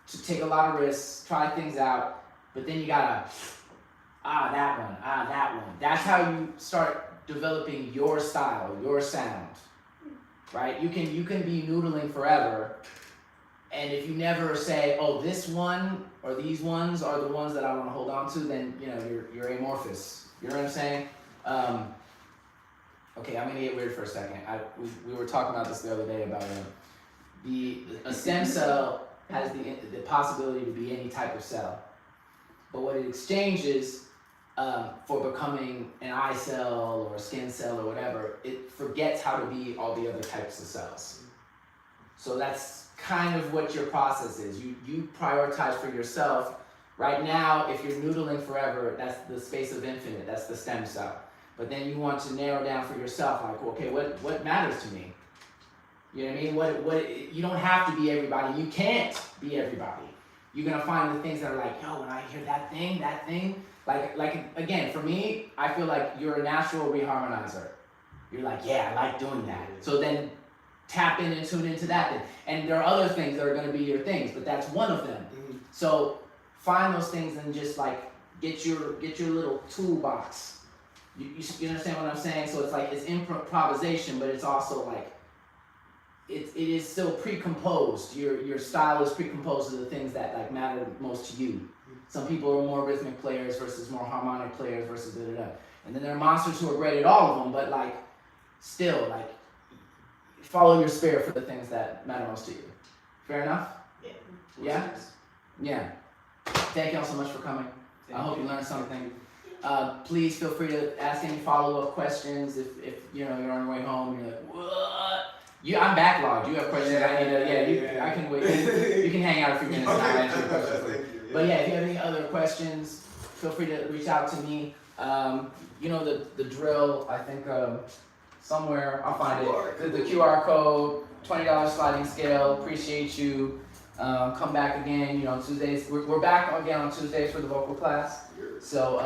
to take a lot of risks, try things out, but then you gotta, that one. That's how you start developing your style, your sound, right? You can be noodling forever, and if you never say, oh, this one or these ones are the ones that I want to hold on to, then you know you're amorphous. You know what I'm saying? Okay, I'm gonna get weird for a second. We were talking about this the other day about a stem cell has the possibility to be any type of cell, but what it exchanges for becoming an eye cell or a skin cell or whatever, it forgets how to be all the other types of cells. So that's kind of what your process is. You prioritize for yourself. Right now, if you're noodling forever, that's the space of infinite, that's the stem cell. But then you want to narrow down for yourself, like, okay, what matters to me? You know what I mean? What you don't have to be everybody. You can't be everybody. You're gonna find the things that are like, yo, when I hear that thing, like again, for me, I feel like you're a natural reharmonizer. You're like, yeah, I like doing that. So then tap in and tune into that thing. And there are other things that are gonna be your things, but that's one of them. Mm-hmm. So find those things and just like get your little toolbox. You understand what I'm saying? So it's like it's improvisation, but it's also like it is still pre-composed. Your style is pre-composed to the things that like matter most to you. Some people are more rhythmic players versus more harmonic players versus da. And then there are monsters who are great at all of them, but like still like follow your spirit for the things that matter most to you. Fair enough? Yeah? Yeah. Thank y'all so much for coming. I hope you learned something. Please feel free to ask any follow-up questions if you're on your way home and you're like, what? I'm backlogged. You have questions I need to, I can wait. You can hang out a few minutes and I'll answer your questions for you. But yeah, if you have any other questions, feel free to reach out to me. You know the drill. I think somewhere I'll find it. The QR code, $20 sliding scale. Appreciate you. Come back again. Tuesdays. We're back again on Tuesdays for the vocal class. So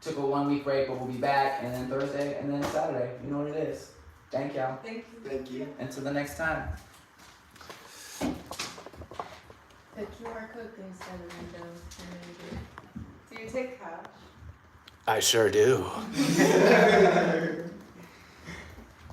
took a 1 week break, but we'll be back. And then Thursday, and then Saturday. You know what it is. Thank y'all. Thank you. Thank you. Until the next time. The QR code thing's kind of window. Do you take cash? I sure do.